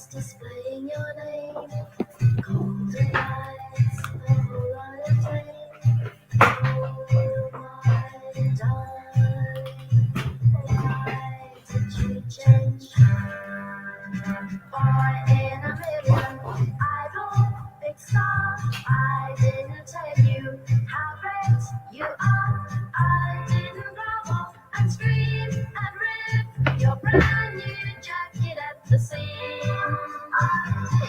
lights displaying your name. Golden lights, a whole lot of flame. Oh, my darling, why did you change? Boy in a million, idol, big star. I didn't tell you how great you are. I didn't grovel and scream and rip your brand new jacket at the seam.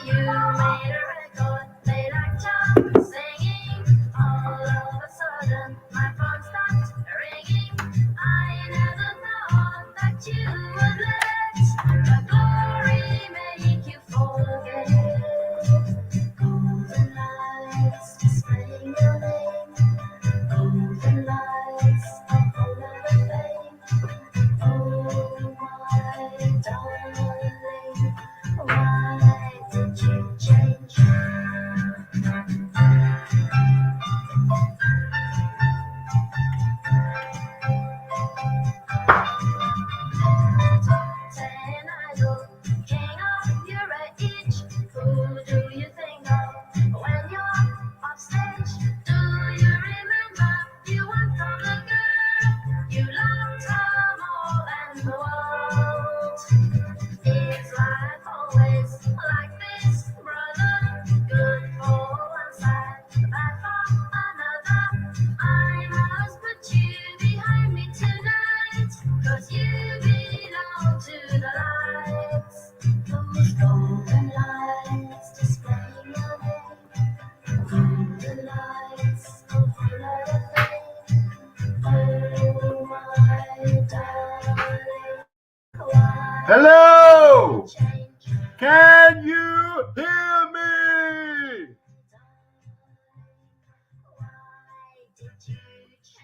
You made a record, they like John singing. All of a sudden, my phone stopped ringing. I never thought that you would let the glory make you forget. Golden lights displaying your name. Golden lights, a whole lot of fame. Oh, my darling, why did you change? Ten idol, king of your age. Who do you think of when you're off stage? Do you remember you once told the girl you loved her more than the world? Is life always like this, brother? Good for one side, bad for another. I must put you behind me tonight, 'cause you belong to the lights. Those golden lights displaying your name. Golden lights, a whole lot of fame. Oh, my darling, why Hello! change? Can you hear me? Why did you change?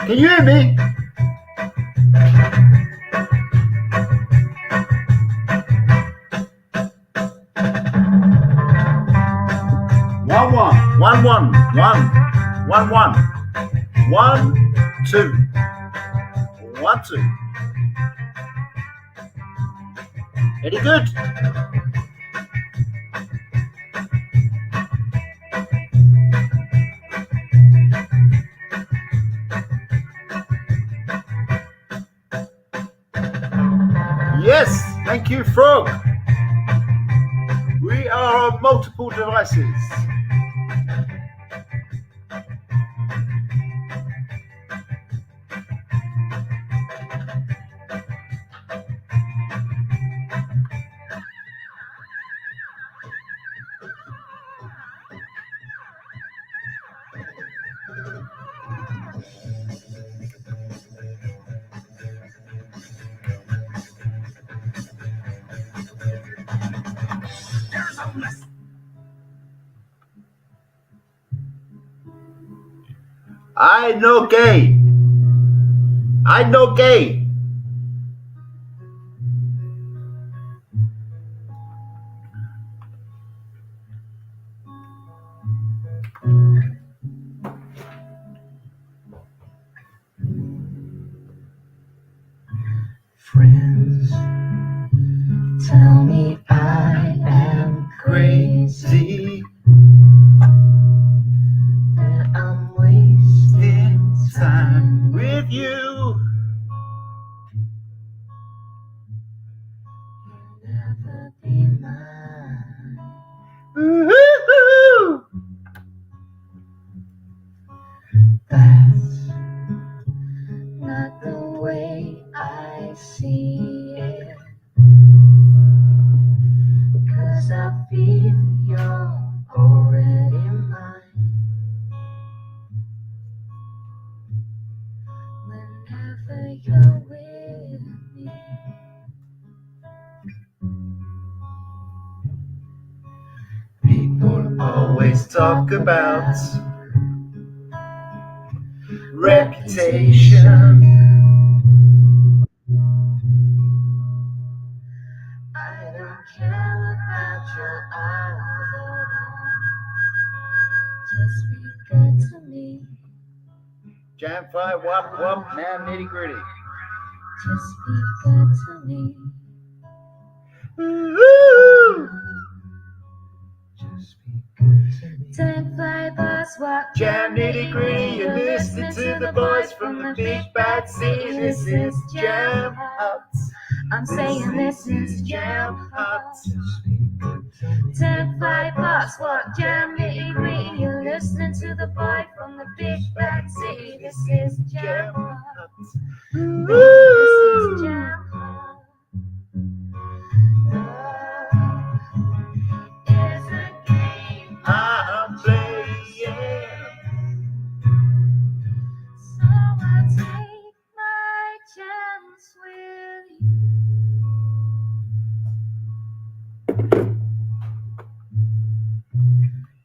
Can you hear me? One, two. 1, 2. Very good. Yes, thank you, Frog. We are on multiple devices. I no gay. I no gay. Friends tell me I am crazy, that I'm wasting Time with you. you're with me. People always talk about reputation. I don't care about your eyes. Just be good to me. Jam fly, wop wop, now nitty gritty. Just be good to me. Ooh. Just be good to me. Time fly bus walk. Jam nitty gritty, you're listening to the voice from the big bad city. This is Jam Hot. I'm saying this is Jam Hot. Time fly bus walk. Jam nitty gritty, you're listening to the boy from the big bad city. This is Jam Hot. This is Jam Hot. Love is a game I'm playing. so I'll take my chance with you.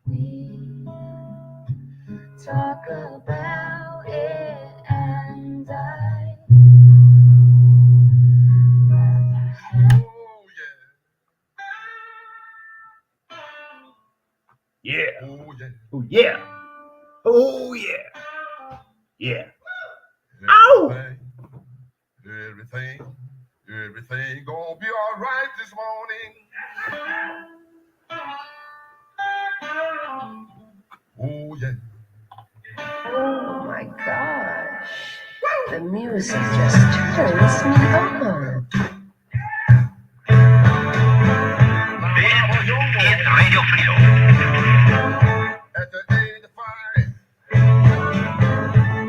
We talk about it, and I rather have Yeah. Oh yeah. Oh yeah. Yeah. Ow! Everything gonna be all right this morning. Oh yeah. Oh my gosh. The music just turns me on. It's Radio Frio. At the age of 5,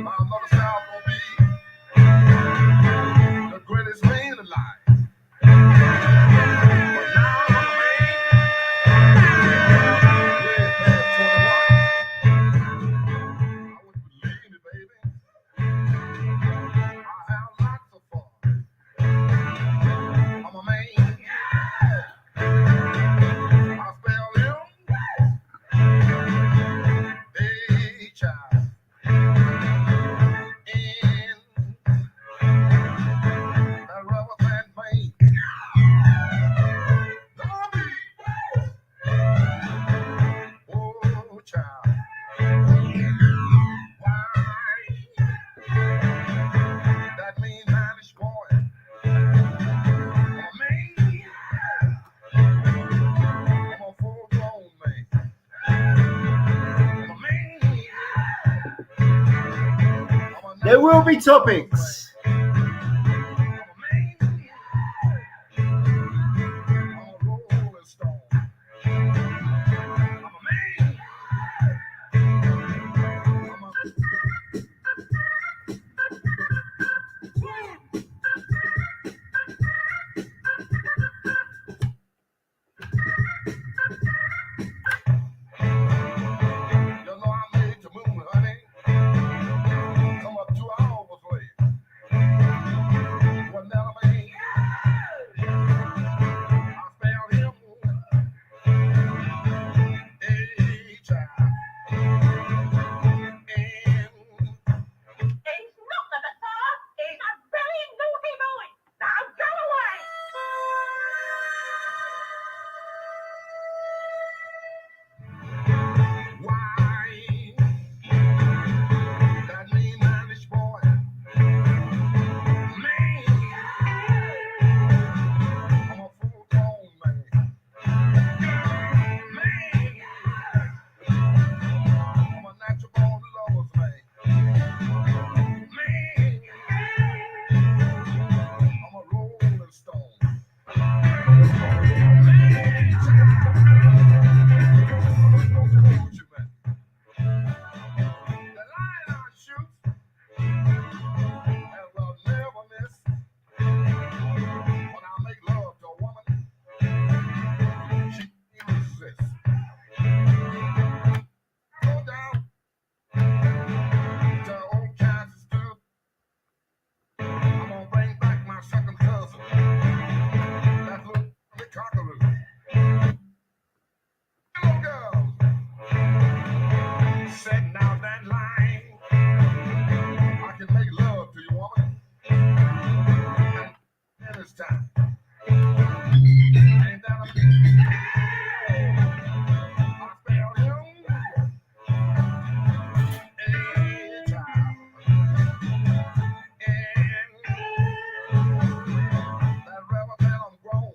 my mother South will be the greatest man alive. But now I'm a man, way past 21. I wouldn't believe me, baby. I have lots of fun. I'm a man. I spell him H-I-N. That rubber band man. Dobby. Oh, child. Why? That mean manish boy. I'm a man. I'm a full-grown man. I'm a man. There will be topics. I'm a man. I'm a rolling stone. I'm a man. I'm a You know I made the moon, honey. Come up 2 hours late. time. Ain't that a I spell you anytime. And that rebel man on the grown.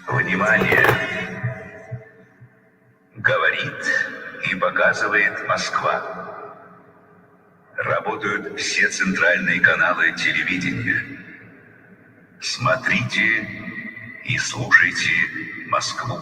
Внимание! Говорит и показывает Москва. Работают все центральные каналы телевидения. Смотрите и слушайте Москву.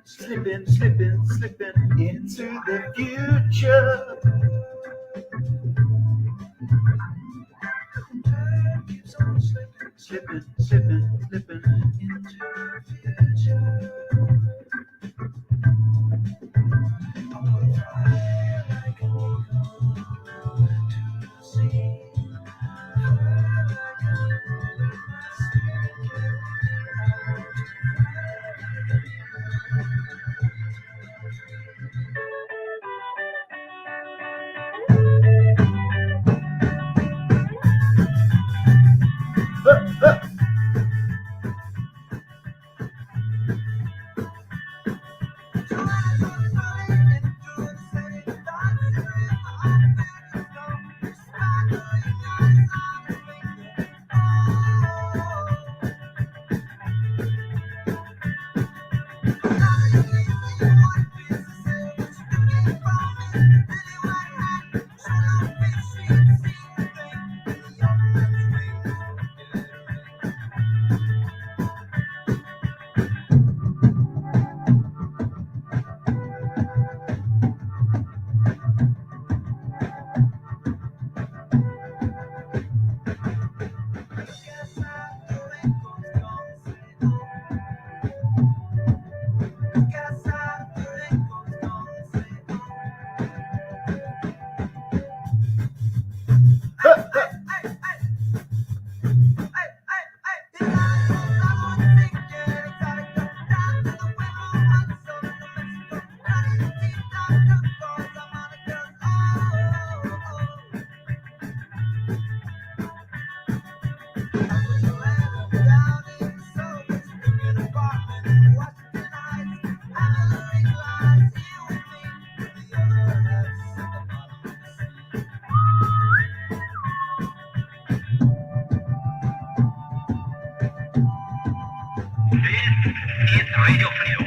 Slipping, slipping, slipping into the future. Slipping, slipping, slipping into the future. I wanna fly like an eagle to the sea. Fly like an eagle, my spirit can Radio Freedom.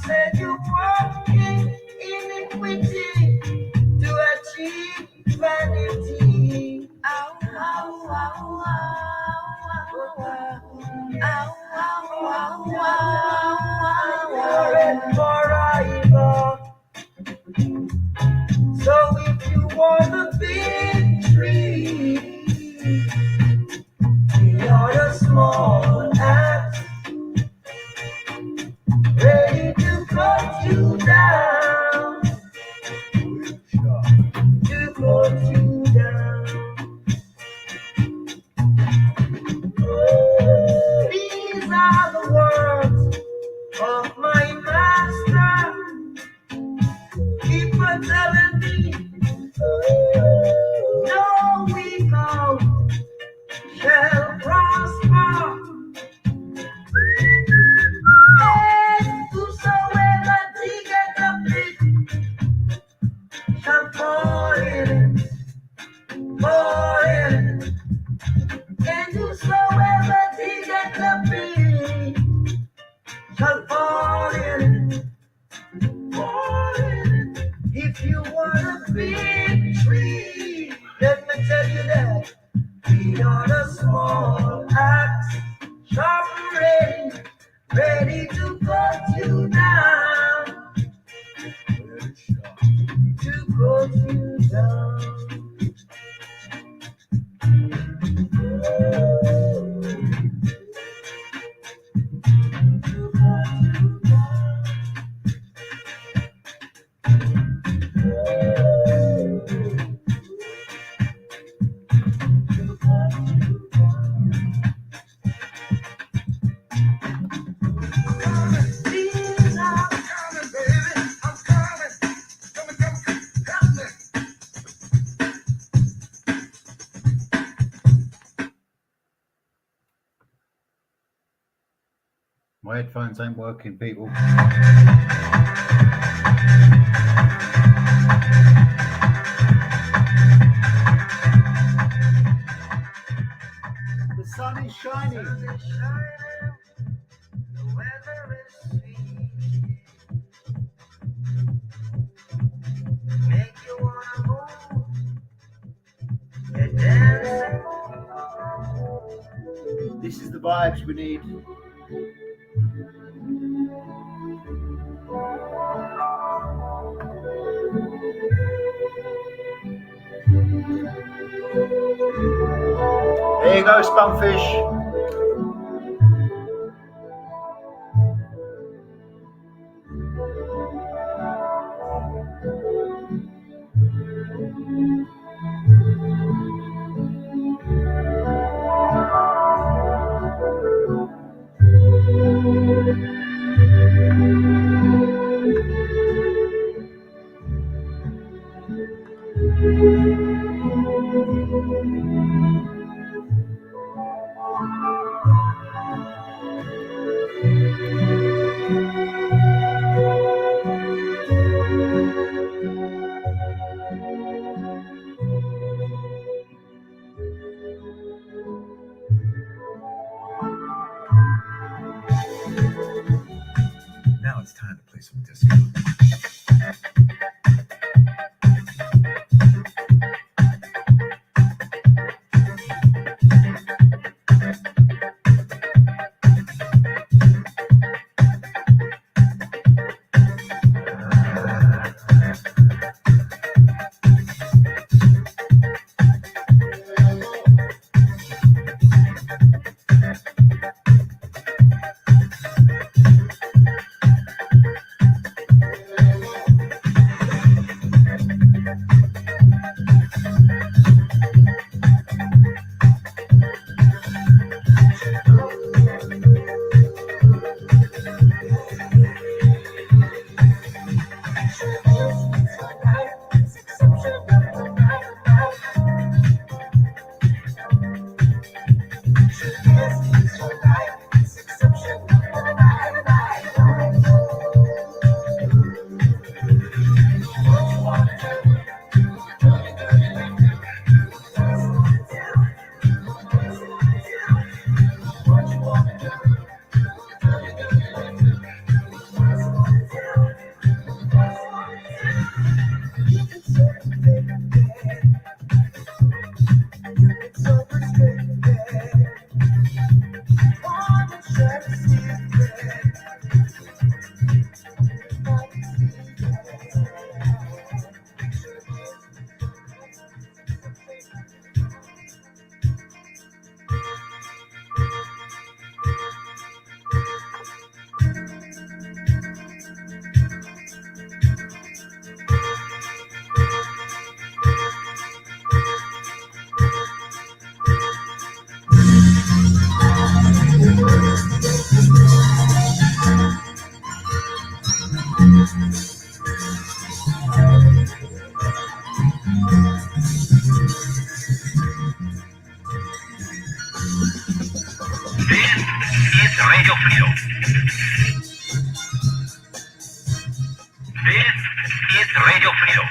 said you walk in iniquity to achieve vanity. Ow, ow, ow, ow, ow, ow, ow, ow, ow, forever. So if you want a big tree, you're a small axe, ready to cut you down, to cut you down. These are the words of my master. Keep on telling me, no weak shall prosper. And whosoever diggeth a pit shall fall in it, fall in it. And whosoever diggeth a pit shall fall in it, fall in it. If you want a big tree, let me tell you that we are the small axe, sharp and ready to cut you down, to cut you down. My headphones ain't working, people. The sun is shining. The weather is sweet. Make you wanna move. You're dancing. This is the vibes we need. There you go, Spunkfish. Now it's time to play some disco. This is Radio Freedom. This is Radio Freedom.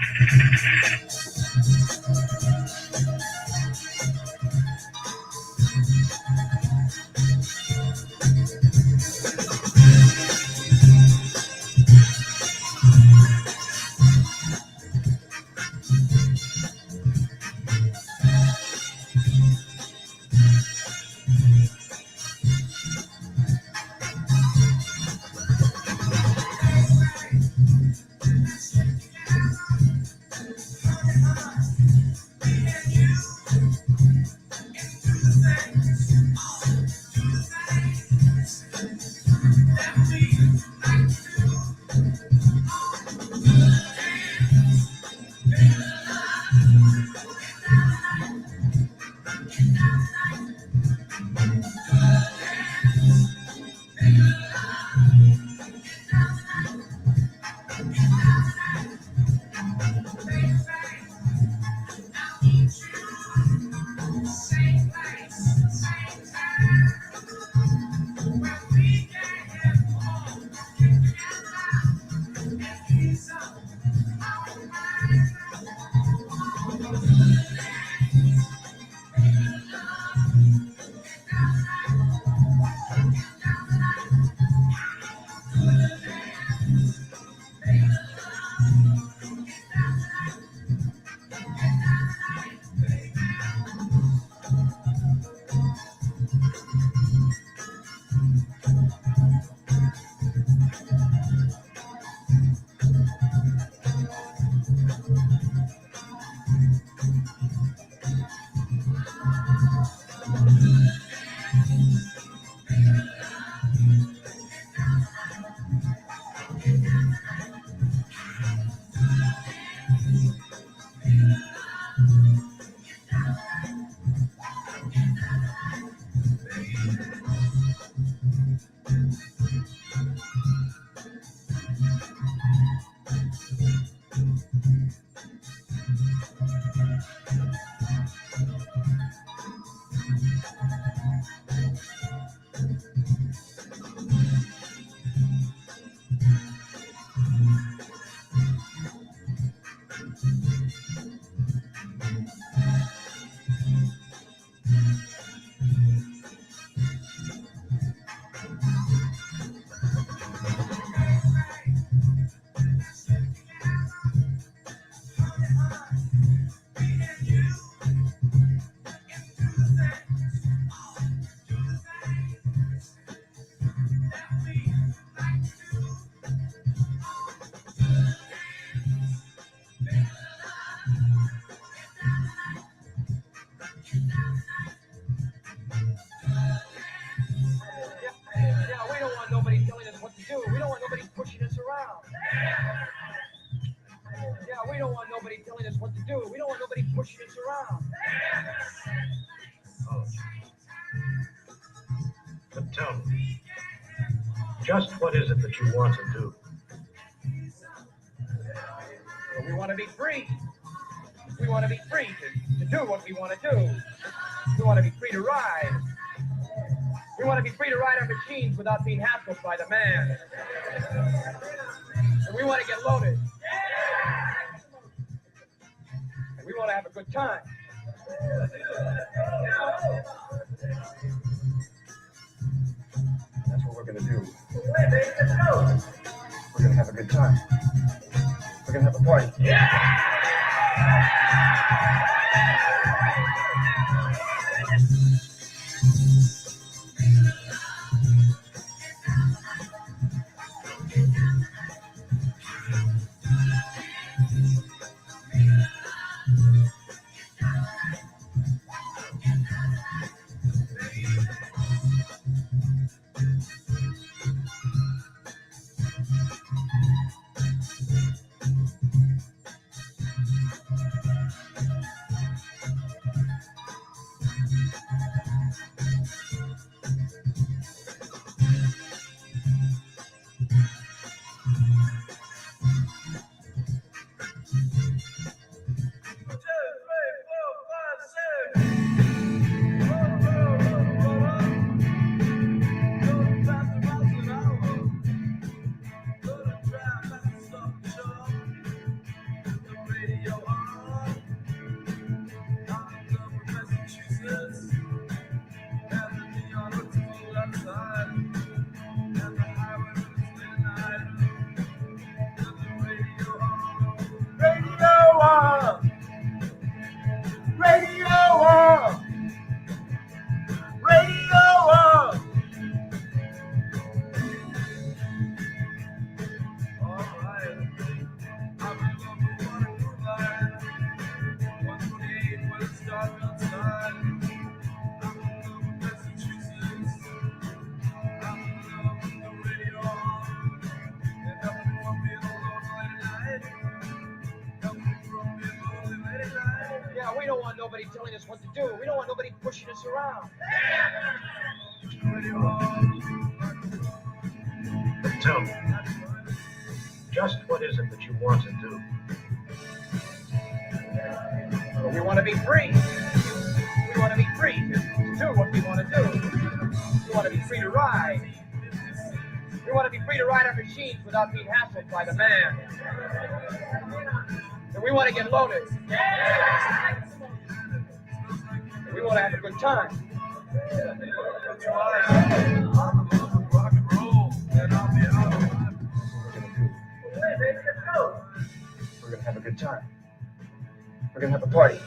We don't want nobody telling us what to do. We don't want nobody pushing us around. Oh. But tell me, just what is it that you want to do? Well, we want to be free. We want to be free to do what we want to do. We want to be free to ride. We want to be free to ride our machines without being hassled by the man. And we want to get loaded. And we want to have a good time. That's what we're going to do. We're going to have a good time. We're going to have a party. Yeah! Now, we don't want nobody telling us what to do. We don't want nobody pushing us around. But tell me, just what is it that you want to do? But we want to be free. We want to be free to do what we want to do. We want to be free to ride. We want to be free to ride our machines without being hassled by the man. And we want to get loaded. And we want to have a good time. We're going to have a good time. We're going to have a party.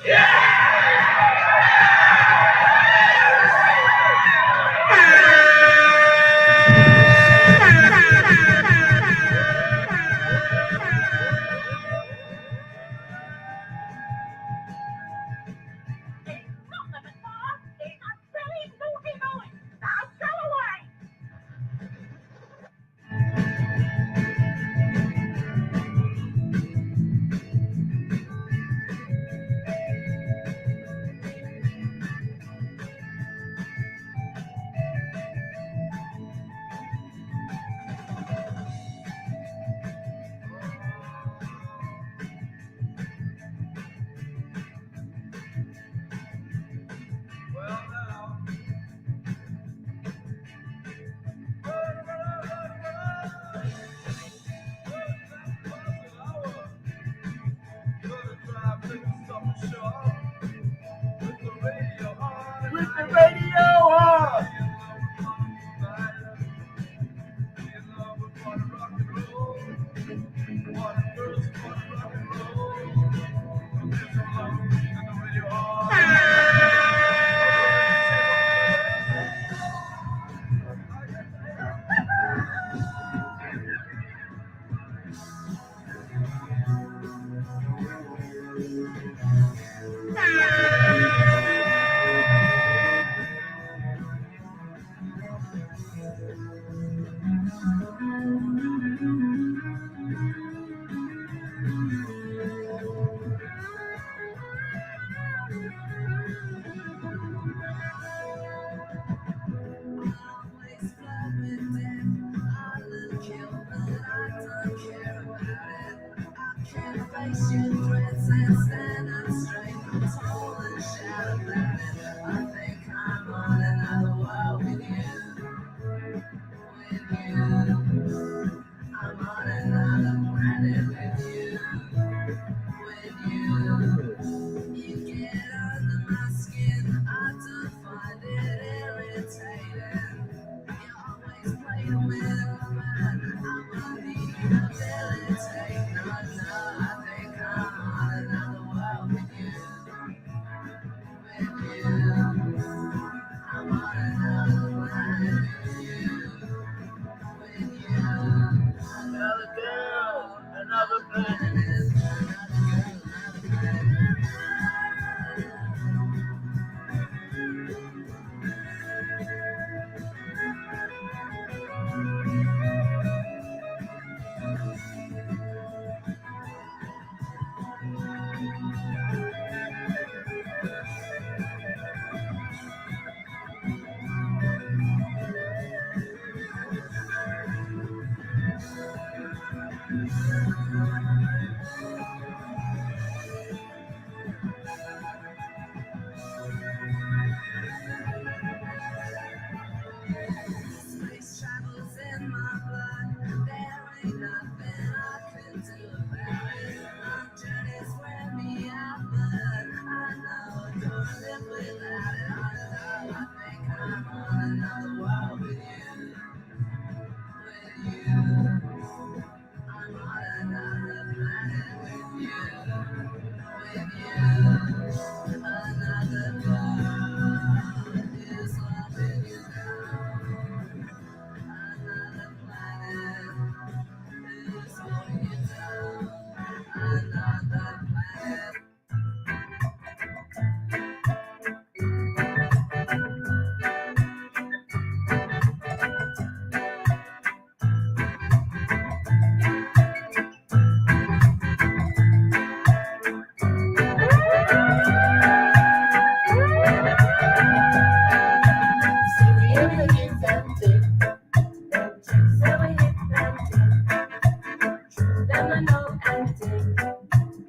them I know and think.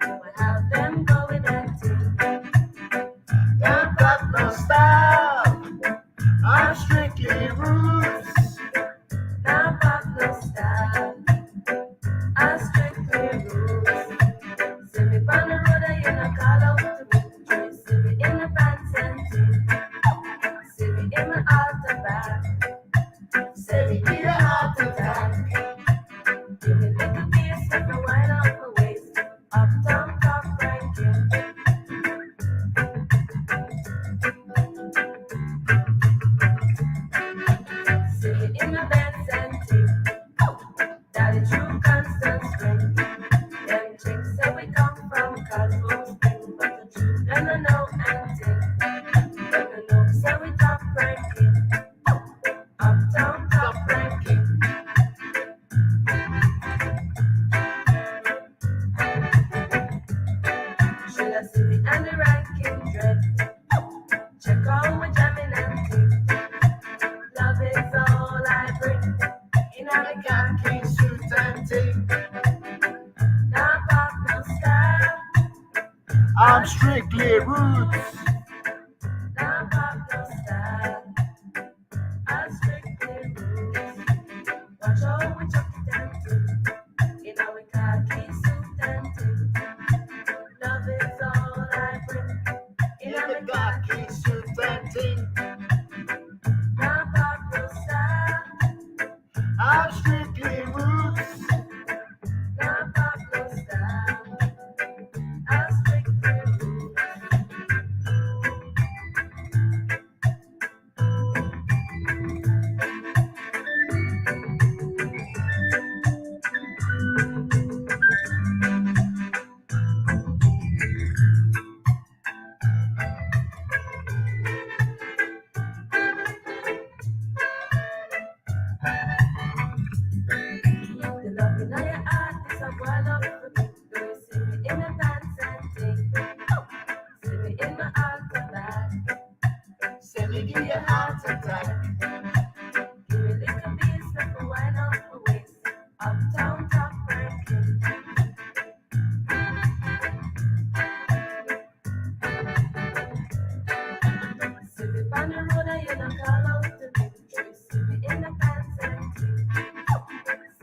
We'll have them going and think. I've got no style. I'm strictly roots. Now pop no style. I strictly rules. See me on the road and you not call out to me. See me in the pants and teeth. See me in my auto bag. Say me be a heart attack. Give me little piece of the wine off my waist. Uptown top ranking. See me in my Benz and teeth. Daddy true constant spring. Them chicks say we come from Cosmo Spring, but the truth them I know and think. Them I know say we top ranking. Uptown top ranking. Should I see me and the ranking dread? Check out my jamming and ting. Love is all I bring. In a Khaki suit and ting. now pop no style. I'm strictly roots. Now pop no style. I strictly rules. Watch out we chuck it and ting. In our khaki suit and ting. Love is all I bring. In In the a khaki suit and ting. now pop no style. I'm strictly roots. Now pop no style. I strictly rules. The love in your heart is a one up for me. Do you see me in the pants and ting? See me in my altar bag. Say me give you a heart attack. Give me little piece of the wine off my waist. Uptown top ranking. See me on the road and you don't call out to me. You see me in the pants and ting.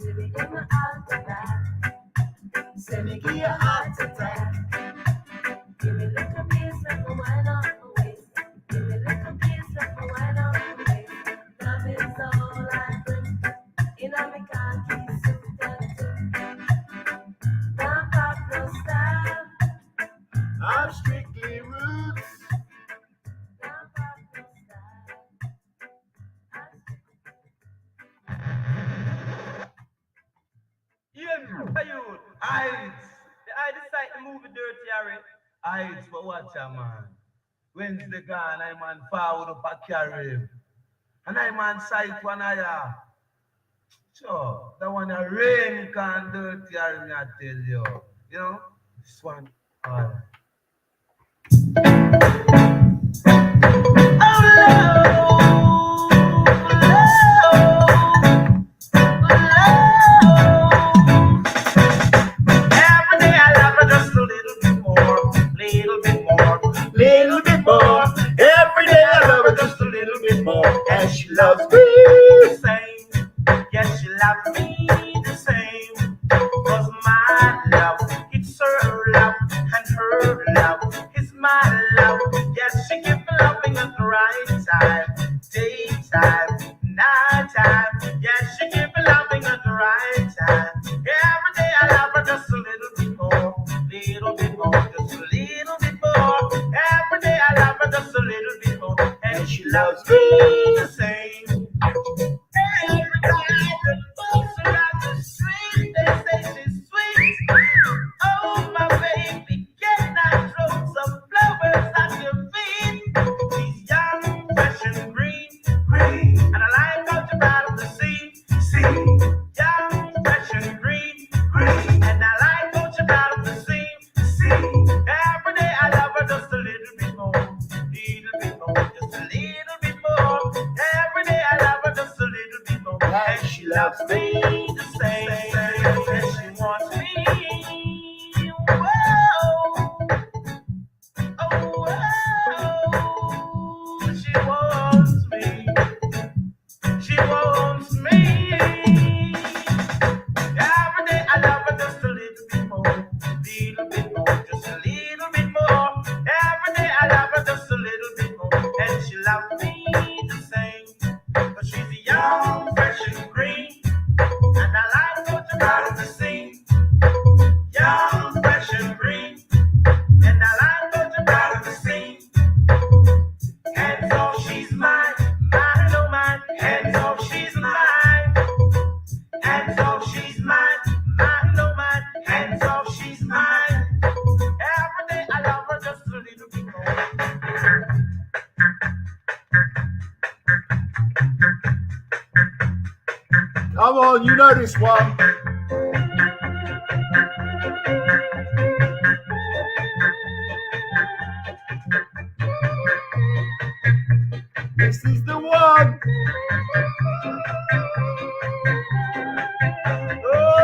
See me in my altar bag. Say me give you a heart attack. Give me little piece of the wine off my waist. Give me little piece of the wine off my waist. Love is all I bring. In a me khaki suit and ting. Now pop no style. I'm strictly roots. Now pop no style. Yeah, youth. Eyes. I decide to move it dirty, Harry. Eyes, but watch a man. Wednesday gone, I man forward up a carry. And I man sight one eye. Sure, that one a rain can dirty, Harry, me I tell you. You know, this one. Alright. Every day I love her just a little bit more, little bit more, Little bit more. Every day I love her just a little bit more. And she loves me. the same. Yes, she loves me the same. Cause my love, it's her love, and her love is my love. Yes, she keep loving at the right time, daytime, nighttime. Yes, she keep loving at the right time. Every day I love her just a little bit more, just a little bit more. Every day I love her just a little bit more, and she loves me the same. Every time the folks around the street, they say she's sweet. down fresh and green, and I like what you're proud of the scene. Hands off, she's mine, mine, oh mine. Hands off, she's mine. Hands off, she's mine, mine, oh mine. Hands off, she's mine. Every day I love her just a little bit more. Come on, you know this one. This is the one. Oh!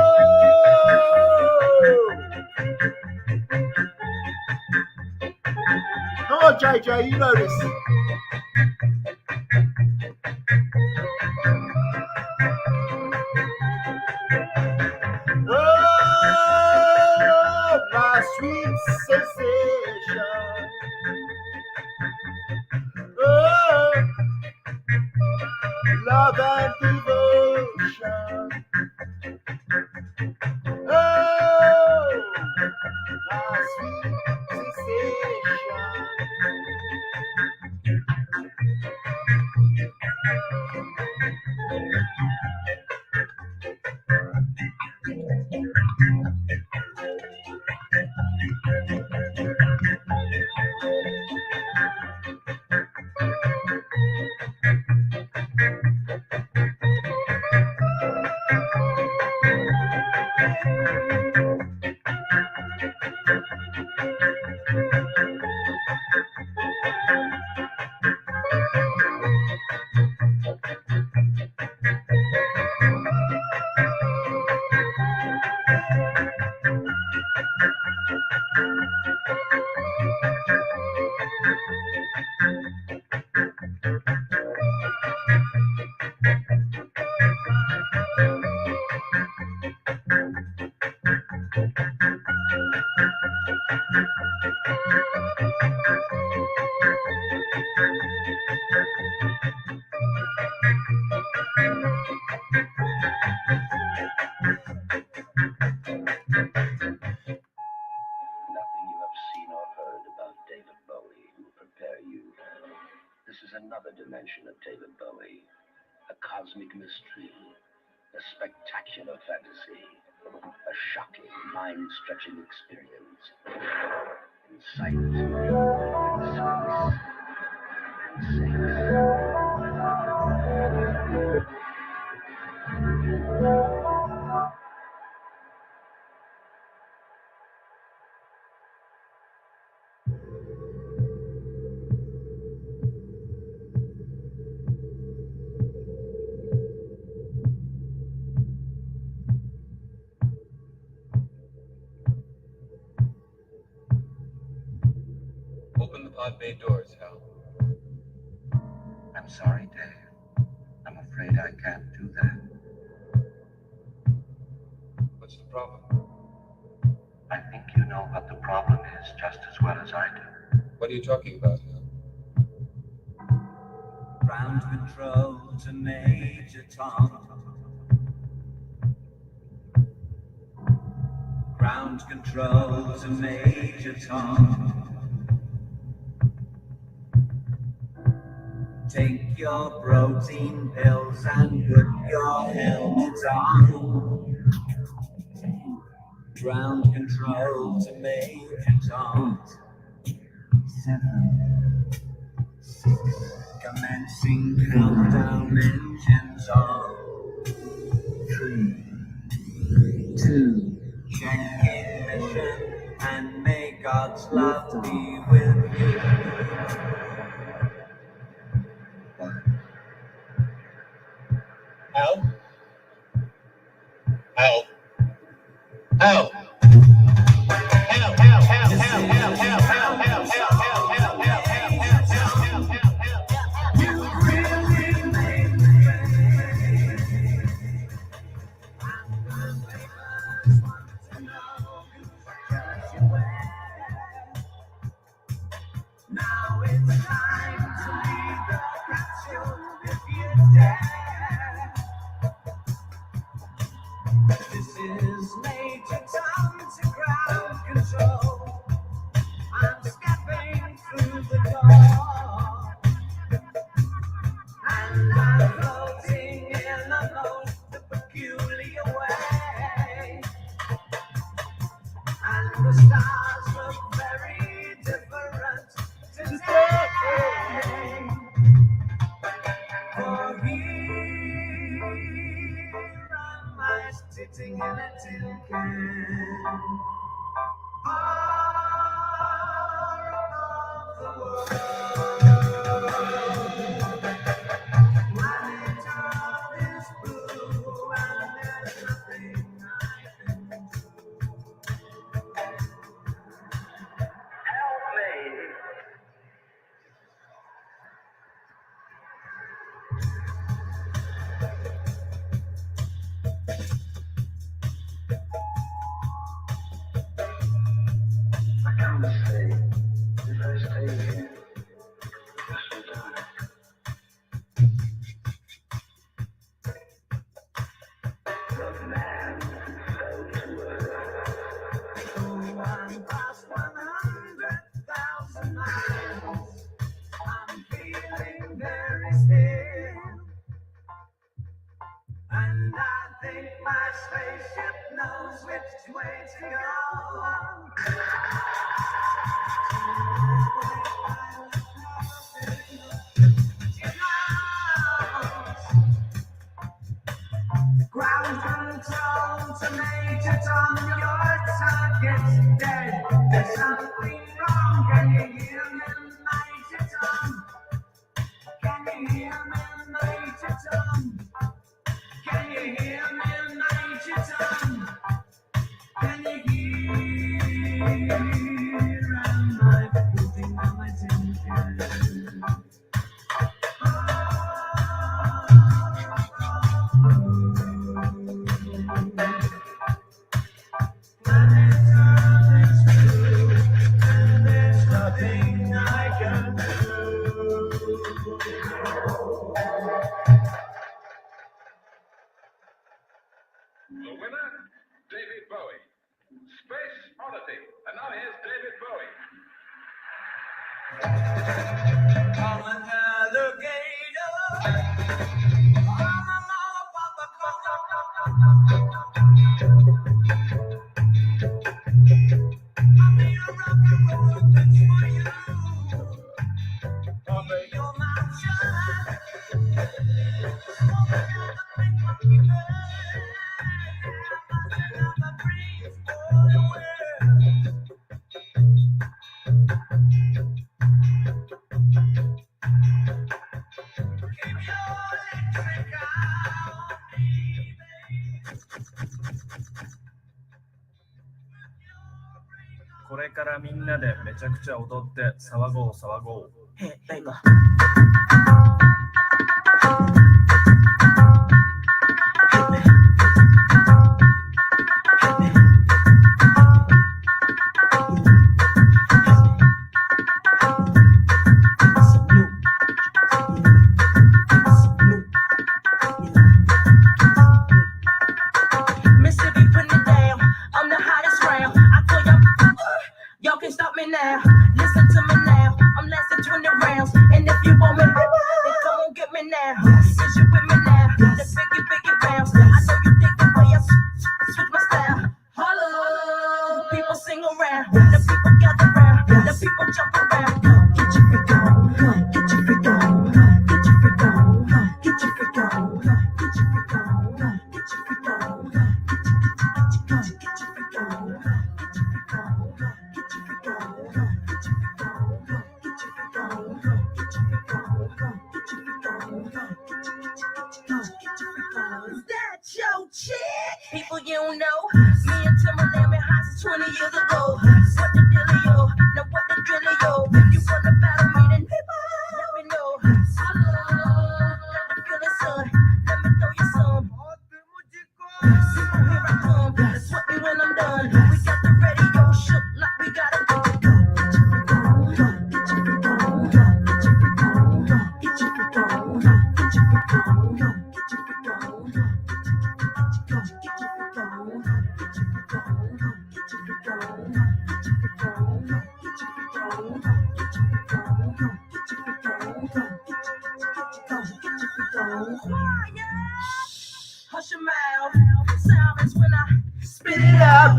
Come on, JJ, you know this. Oh, my sweet sensation. Oh, love and devotion. Oh, my sweet sensation. Nothing you have seen or heard about David Bowie will prepare you. This is another dimension of David Bowie, a cosmic mystery, a spectacular fantasy, a shocking, mind-stretching experience. In sight, in space, in Open the pod bay doors, Hal. I'm sorry, Dave. I'm afraid I can't do that. What's the problem? I think you know what the problem is just as well as I do. What are you talking about, Hal? Ground control to Major Tom. Ground control to Major Tom. Take your protein pills and put your helmet on. Ground control to Major Tom. 7, 6, commencing countdown, engines on. 3, 2, check ignition, and may God's love be with you. Hal? Hal? Hal? The stars look very different today. For here am I sitting in a tin can, far above the world. My guitar is blue and there's nothing I can do. Help me. I can't say if I stay here, just will die. The man who fell to earth. Oh, I'm past 100,000 miles. I'm feeling very still. And I think my spaceship knows which way to go. Ground control to Major Tom, your target's dead. There's something wrong. Can you hear me, Major Tom? Can you hear me, Major Tom? Can you hear me, Major Tom? Can you hear? Am I putting on my tin can? The winner, David Bowie. Space Oddity. And now here's David Bowie. I'm an alligator. I'm a motherfucker. I made a rock and roll dance for you. I'll make your mouth shut. Smoking out the big monkey bird. Busting out my brains for the world. Keep your electric out, baby. これからみんなでめちゃくちゃ踊って騒ごう騒ごう。Hey, baby. Mississippi putting it down. I'm the hottest round. I tell y'all can stop me now. Listen to me now. I'm lasting 20 rounds. And if you want me, then come on get me now. Since you with me now, the biggie bounce. I know you think the way I switch my style. Hello, people sing around. The people gather round. The people jump around. Get your freak on. Get your freak on. Get your freak on. Get your freak on. Get your freak on. Get your freak on. People you don't know, me and Timberland been hot since 20 years ago. What the dealio? Now what the drillio? If you wanna battle me, then let me know. Got the feeling, son. Let me throw you some. People, here I come. Sweat me when I'm done. We got the radio shook like we got it. Get your freak on. Get your freak on. Get your freak on. Get your freak on. Get your freak on. Hush your mouth, silence when I spit it out.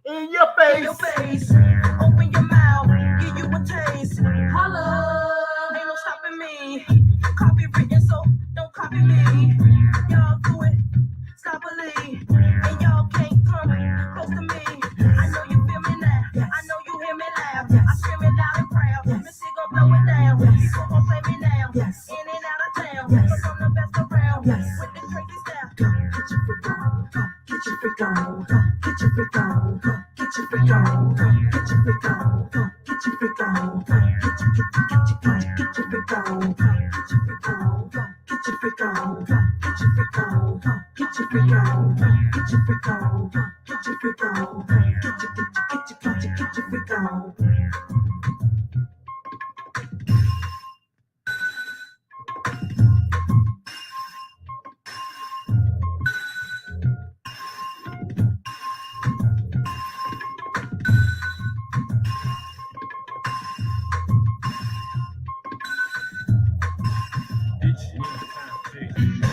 In your your face. Open your mouth, give you a taste. Holla, ain't no stopping me. Copywritten, so don't copy me. Y'all do it, stoppily, and y'all can't come close to me. I know you feel me now. I know you hear me loud. I scream it loud and proud. Missy gon' blow it down. People gon' play me now. In and out of town, cause I'm the best around. With the crazy style. Get your freak on, get your freak on, get your freak on, get your freak on, get your freak on, get your freak on, get your freak on, get your freak on, get your freak on, get your freak on, get your freak on, get your freak on, get your freak on, get your freak on, get your freak on.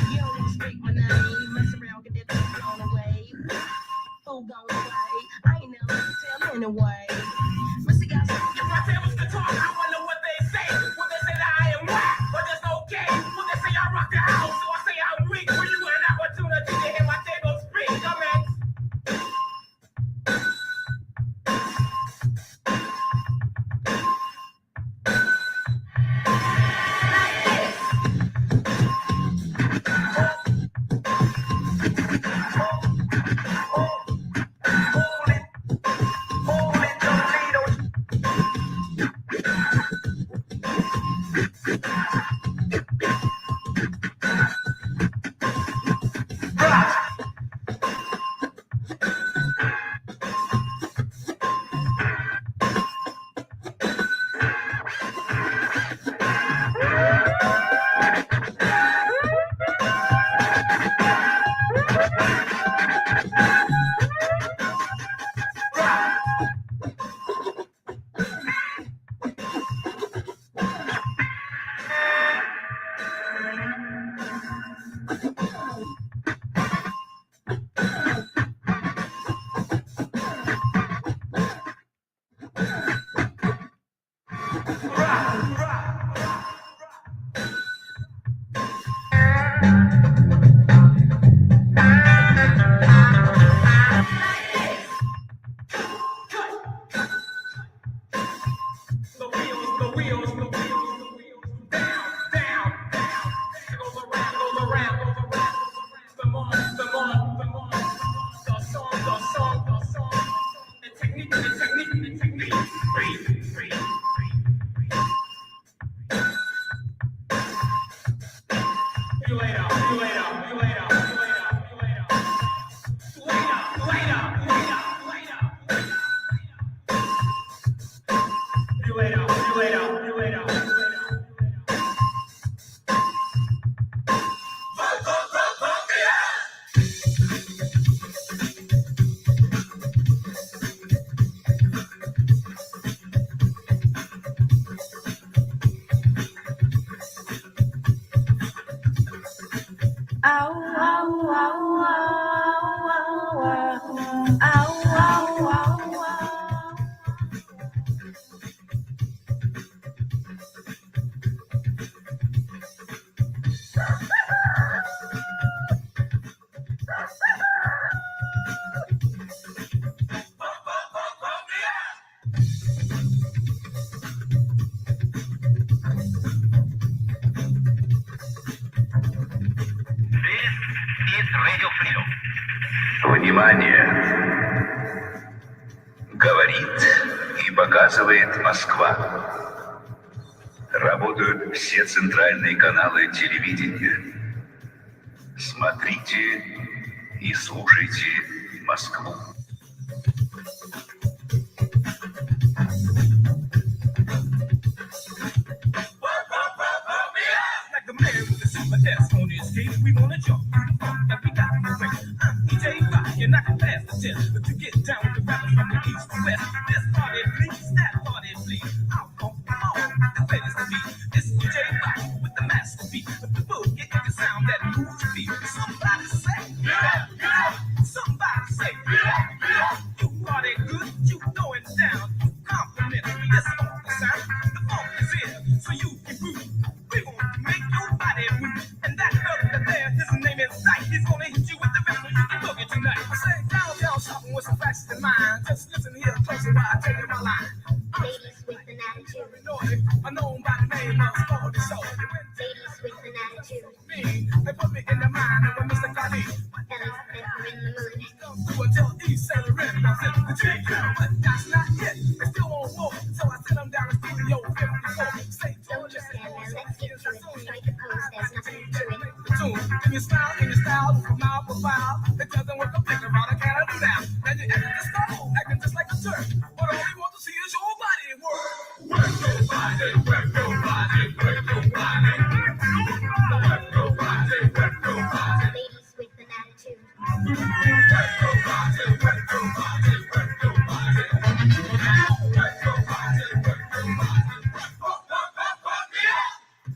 You don't even speak my name. Mess around, get that thing blown away. Fool gon' play. I ain't never tell anyway. Missy got some. If I tell us to talk, I wonder what they say. Will they say that I am whack, but that's okay? Will they say I rock the house, so I say I'm weak? Will you an opportunity to hear my table speak? I mean, the wheels, down, down, down. It goes around, the more, the song. The technique. Free. You later. Radio Freedom. Внимание! Говорит и показывает Москва. Работают все центральные каналы телевидения. Смотрите и слушайте Москву. We wanna jump, every guy can break. DJ Rock, you're not gonna pass the test. But to get down with the rappers from the east to west. This party please, that party please. Out on the place to be. This DJ Rock with the master beat. With the boogie and the sound that moves your feet. Somebody say, yeah. Somebody say, yeah. You party good. in mind. Just listen here closely while I tell you my line. Ladies with an attitude. Naughty, I'm known by the name of Sporty Soul. Ladies with an attitude. Me, they put me in the mind of a Mr. Khalid. Fellas that were in the mood. Come through until East Sailor in. I said, the trick, but that's not it. They still won't walk, so I sent them down to Studio 54. Say, Don't just stand there, let's get to it. Strike a pose, there's nothing to it. in your style, from mouth profile. It doesn't work, I'm thinking about it, can't I do that? Now you acting just cold, acting just like a jerk. But all we want to see is your body work. Work your body, work your body, work your body. Work your body, work your body. Ladies with an attitude. Work your body, work your body, work your body. Work your body, work your body.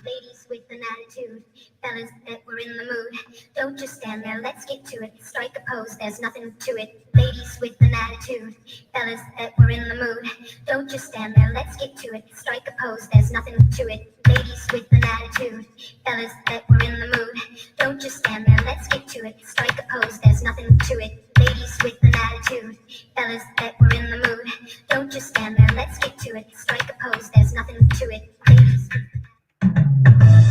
Ladies with an attitude. Fellas that were in the mood. Don't just stand there, let's get to it. Strike a pose, there's nothing to it. Ladies with an attitude. Fellas that were in the mood. Don't just stand there, let's get to it. Strike a pose, there's nothing to it. Ladies with an attitude. Fellas that were in the mood. Don't just stand there, let's get to it. Strike a pose, there's nothing to it. Ladies with an attitude. Fellas that were in the mood. Don't just stand there, let's get to it. Strike a pose, there's nothing to it. Ladies.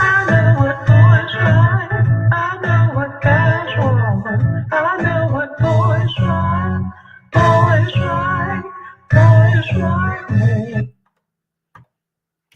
I know what boys like. I know what guys want. I know what boys like. Boys like. Boys like.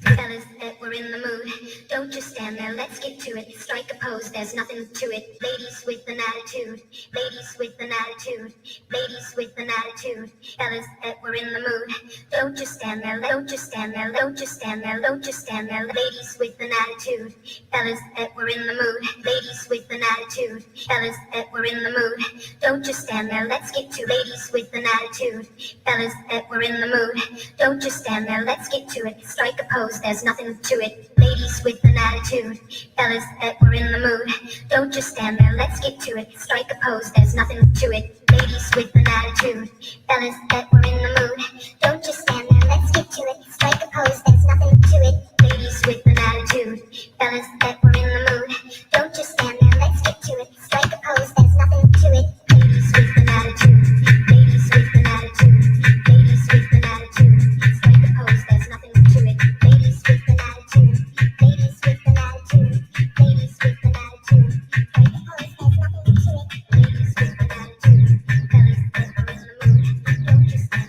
Fellas that were in the mood. Don't just stand there, let's get to it. Strike a pose, there's nothing to it. Ladies with an attitude. Ladies with an attitude. Ladies with an attitude. Fellas that were in the mood. Don't just stand there, don't just stand there, don't just stand there, don't just stand there. Ladies with an attitude. Fellas that were in the mood. Ladies with an attitude. Fellas that were in the mood. Don't just stand there, let's get to ladies with an attitude. Fellas that were in the mood. Don't just stand there, let's get to it. Strike a pose, there's nothing to it. Ladies with an attitude. Fellas that were in the mood. Don't just stand there, let's get to it. Strike a pose, there's nothing to it. Ladies with an attitude. Fellas that were in the mood. Don't just stand there, let's get to it. Strike a pose, there's nothing to it. Ladies with an attitude. Fellas that were in the mood. Don't just stand there, let's get to it. Strike a pose, there's nothing to it. Ladies with an attitude. Ladies with an attitude. Ladies with an attitude. Strike a pose, there's nothing to it. Ladies with an attitude. Ladies with an attitude. Ladies with an attitude. Strike a pose, there's nothing to it. Ladies with an attitude. Fellas that were in the mood. Don't just stand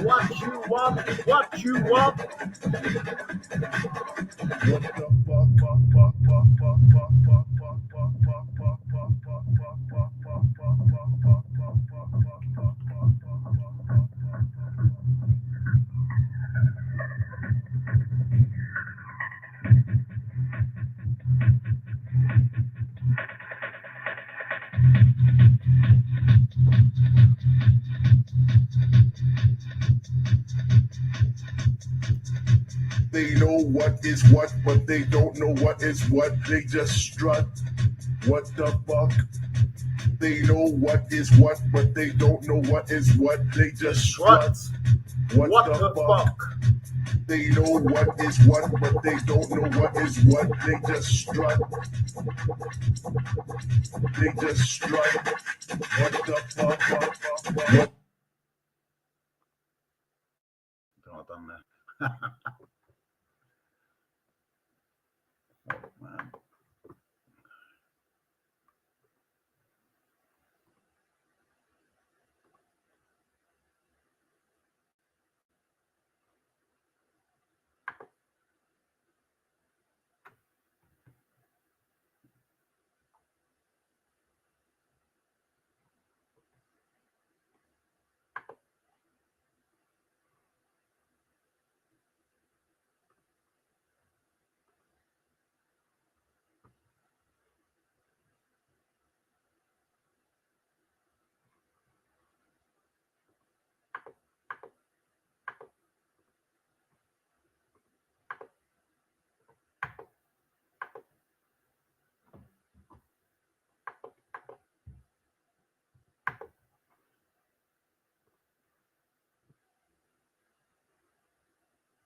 What you want? What you want? They know what is what, but they don't know what is what. They just strut. What the fuck? They know what is what, but they don't know what is what. They just strut. What the fuck? They know what is what, but they don't know what is what. They just strut. They just strut. What the fuck? What? What have I done there? Oh, man.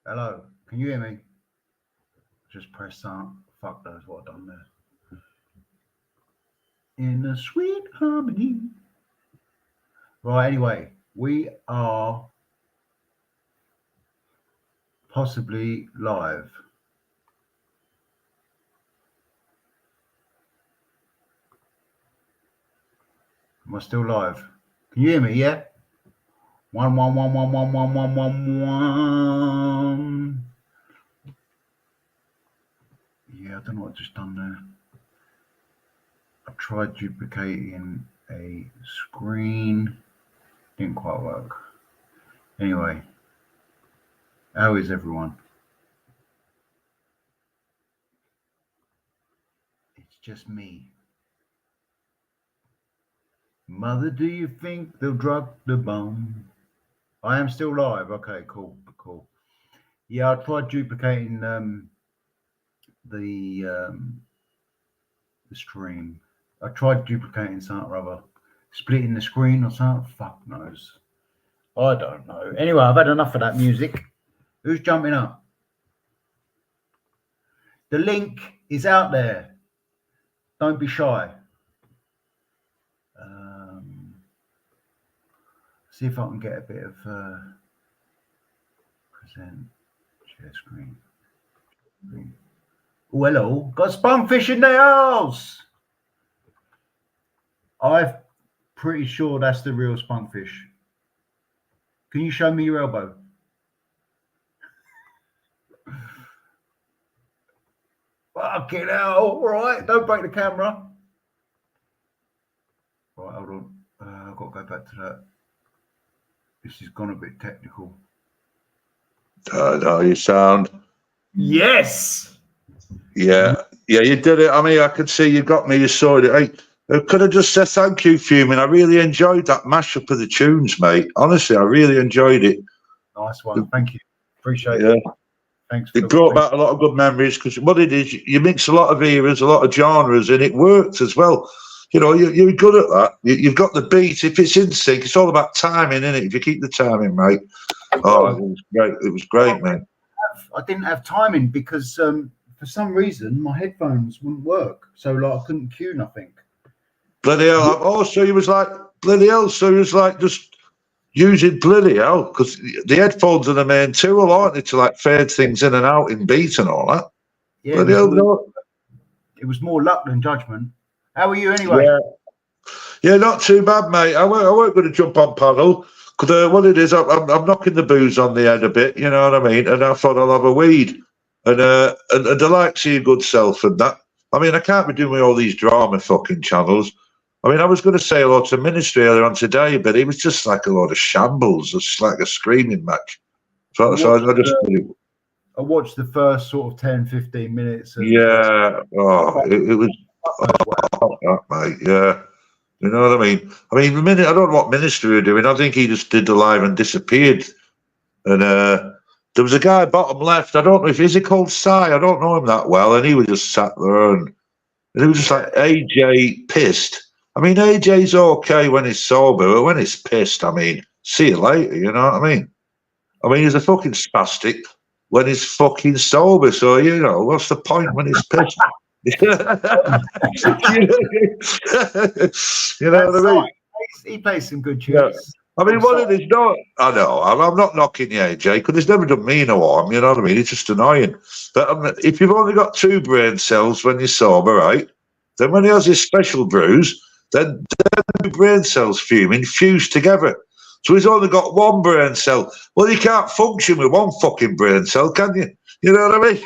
Hello, can you hear me? Just press that. Fuck knows what I've done there. In the sweet harmony. Right, anyway, we are Possibly live. Am I still live? Can you hear me? Yeah. 111111111. Yeah, I don't know what I just done there. I tried duplicating a screen. Didn't quite work. Anyway, how is everyone? It's just me. Mother, do you think they'll drop the bomb? I am still live. Okay, cool. Yeah, I tried duplicating the stream. I tried duplicating something or other, splitting the screen or something. Fuck knows. I don't know. Anyway, I've had enough of that music. Who's jumping up? The link is out there. Don't be shy. See if I can get a bit of present share screen. Oh, hello. Got Spunkfish in the house. I'm pretty sure that's the real Spunkfish. Can you show me your elbow? Fucking hell. All right. Don't break the camera. Right, hold on. I've got to go back to that. This has gone a bit technical. No, you sound. Yes. Yeah, you did it. I mean, I could see you got me. You saw it. Hey, could I just say thank you, Fuming? I really enjoyed that mashup of the tunes, mate. Honestly, I really enjoyed it. Nice one. Thank you. Appreciate it. Thanks. It brought back a lot of good memories because what it is, you mix a lot of eras, a lot of genres, and it worked as well. You know, you're good at that. You've got the beat. If it's in sync, it's all about timing, isn't it? If you keep the timing right. Oh, it was great. It was great, man. I didn't have timing because for some reason my headphones wouldn't work, so like I couldn't cue nothing. Bloody hell! Oh, so he was like bloody hell. So he was like just using bloody hell because the headphones are the main tool, aren't they, to like fade things in and out in beat and all that. Yeah, bloody hell, it was more luck than judgment. How are you anyway? Yeah, not too bad, mate. I weren't going to jump on panel because what it is, I'm knocking the booze on the head a bit. You know what I mean? And I thought I'll have a weed and the likes of your good self and that. I mean, I can't be doing all these drama fucking channels. I mean, I was going to say hello to Ministry earlier on today, but it was just like a lot of shambles, just like a screaming match. So I watched the first sort of 10, 15 minutes. It was that, mate. Yeah. You know what I mean? I mean, I don't know what Ministry are doing. I think he just did the live and disappeared. And there was a guy bottom left. I don't know if is he called Si. I don't know him that well. And he was just sat there and it was just like AJ pissed. I mean, AJ's okay when he's sober, but when he's pissed, I mean, see you later. You know what I mean? I mean, he's a fucking spastic when he's fucking sober. So you know, what's the point when he's pissed? You know what I mean? He plays some good tunes. Yeah. I mean, what it is, I know, I'm not knocking the AJ because he's never done me no harm, you know what I mean? It's just annoying. But if you've only got 2 brain cells when you're sober, right, then when he has his special brews, then 2 brain cells fuse together. So he's only got 1 brain cell. Well, you can't function with 1 fucking brain cell, can you? You know what I mean?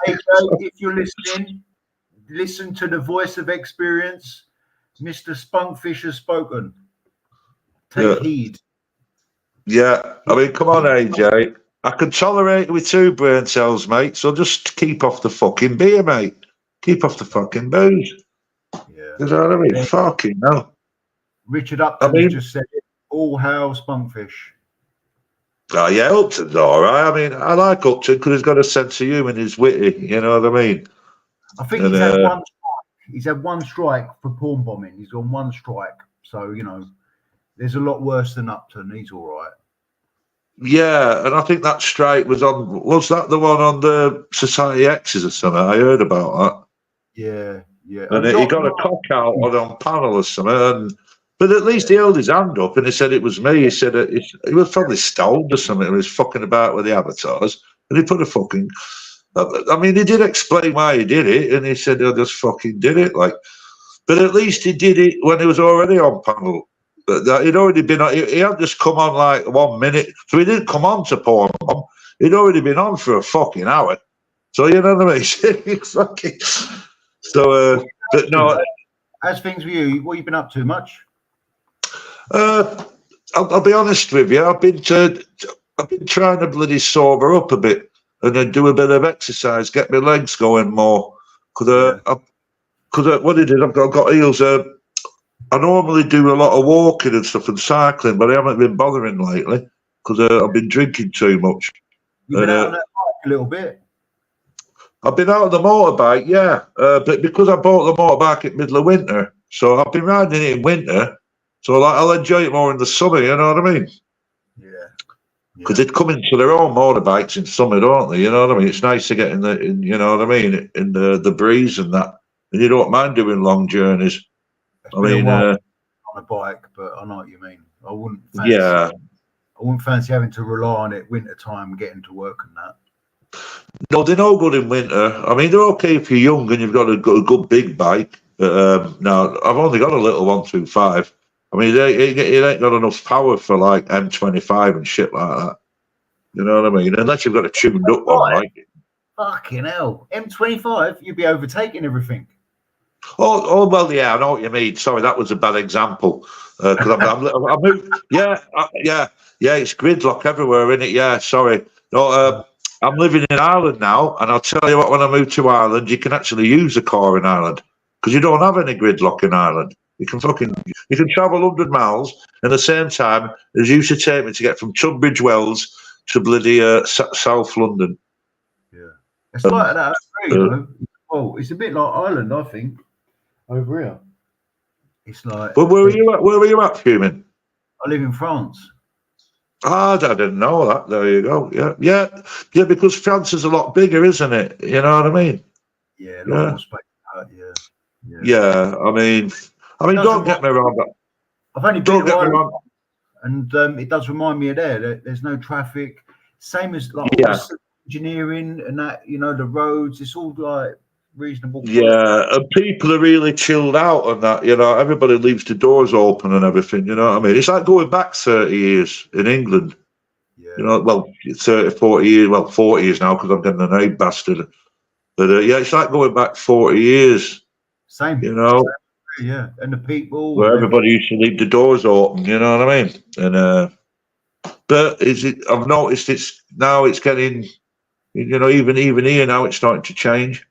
Hey, Joe, if you're listening, listen to the voice of experience. Mr. Spunkfish has spoken. Take heed. Yeah, I mean, come on, AJ. I can tolerate it with 2 brain cells, mate. So just keep off the fucking beer, mate. Keep off the fucking booze. Yeah. You know what I mean? Yeah. Fucking hell. Richard Upton just said it. All hail Spunkfish. Oh, yeah, Upton's all right. I mean, I like Upton because he's got a sense of humour and he's witty. You know what I mean? I think he's had 1 strike. He's had 1 strike for porn bombing. He's on 1 strike. So, you know, there's a lot worse than Upton. He's all right. Yeah, and I think that strike was that the one on the Society X's or something? I heard about that. Yeah. And he got a cock out on panel or something. And But at least he held his hand up and he said it was me. He said he was probably stoned or something. He was fucking about with the avatars. And he put a fucking... I mean, he did explain why he did it. And he said, I just fucking did it. Like, but at least he did it when he was already on panel. He'd already been on... He hadn't just come on like 1 minute. So he didn't come on to Porn Mom. He'd already been on for a fucking hour. So, you know what I mean? It's fucking... So, but no... How's things with you? What have you been up to? Much? I'll be honest with you. I've been trying to bloody sober up a bit and then do a bit of exercise, get my legs going more. Because what it is, I've got heels. I normally do a lot of walking and stuff and cycling, but I haven't been bothering lately because I've been drinking too much. You've been out on that bike a little bit. I've been out on the motorbike, yeah, but because I bought the motorbike in middle of winter, so I've been riding it in winter. So like, I'll enjoy it more in the summer, you know what I mean? Yeah. Because they come into their own motorbikes in summer, don't they? You know what I mean? It's nice to get in you know what I mean, in the breeze and that. And you don't mind doing long journeys. I mean, on a bike, but I know what you mean. I wouldn't fancy having to rely on it winter time getting to work and that. No, they're no good in winter. I mean, they're okay if you're young and you've got a good big bike. Now, I've only got a little 125. I mean, it ain't got enough power for like M25 and shit like that. You know what I mean? Unless you've got a tuned up one like it. Fucking hell. M25, you'd be overtaking everything. Oh, well, yeah, I know what you mean. Sorry, that was a bad example. Because I moved. Yeah, it's gridlock everywhere, isn't it? Yeah, sorry. No, I'm living in Ireland now, and I'll tell you what, when I move to Ireland, you can actually use a car in Ireland because you don't have any gridlock in Ireland. You can travel 100 miles in the same time as you used to take me to get from Tunbridge Wells to bloody South London. Yeah, it's like that, you know. Well, it's a bit like Ireland, I think, over here. It's like. Well, where were you at, Human? I live in France. Ah, I didn't know that. There you go. Yeah. Because France is a lot bigger, isn't it? You know what I mean? Yeah, a lot more space. Yeah. I mean, don't get me wrong. I've only been to Ireland, and it does remind me of there. There's no traffic. Same as like engineering and that. You know, the roads. It's all like reasonable. Yeah, and people are really chilled out on that. You know, everybody leaves the doors open and everything. You know what I mean? It's like going back 30 years in England. Yeah. You know, well, 30, 40 years. Well, 40 years now because I'm getting an age bastard. But yeah, it's like going back 40 years. Same. You know. Yeah, and the people. Where everybody used to leave the doors open. You know what I mean? And but I've noticed it's getting. You know, even here now, it's starting to change.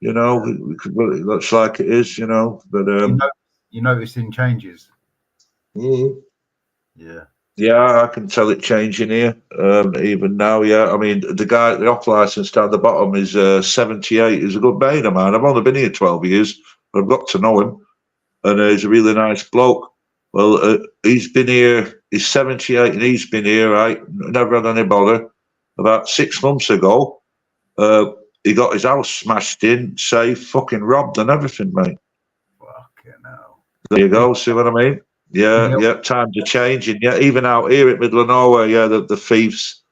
You know, it looks like it is. You know, but you're noticing changes. Yeah, I can tell it changing here. Even now, yeah. I mean, the guy, the off license down the bottom is 78. He's a good mate of mine. I've only been here 12 years, but I've got to know him, and he's a really nice bloke. Well, he's been here. He's 78, and he's been here. Right, never had any bother. About 6 months ago, he got his house smashed in, safe, fucking robbed and everything, mate. Fucking hell. There you go, see what I mean? Yeah, times are changing. Yeah, even out here in middle of nowhere, yeah, the thieves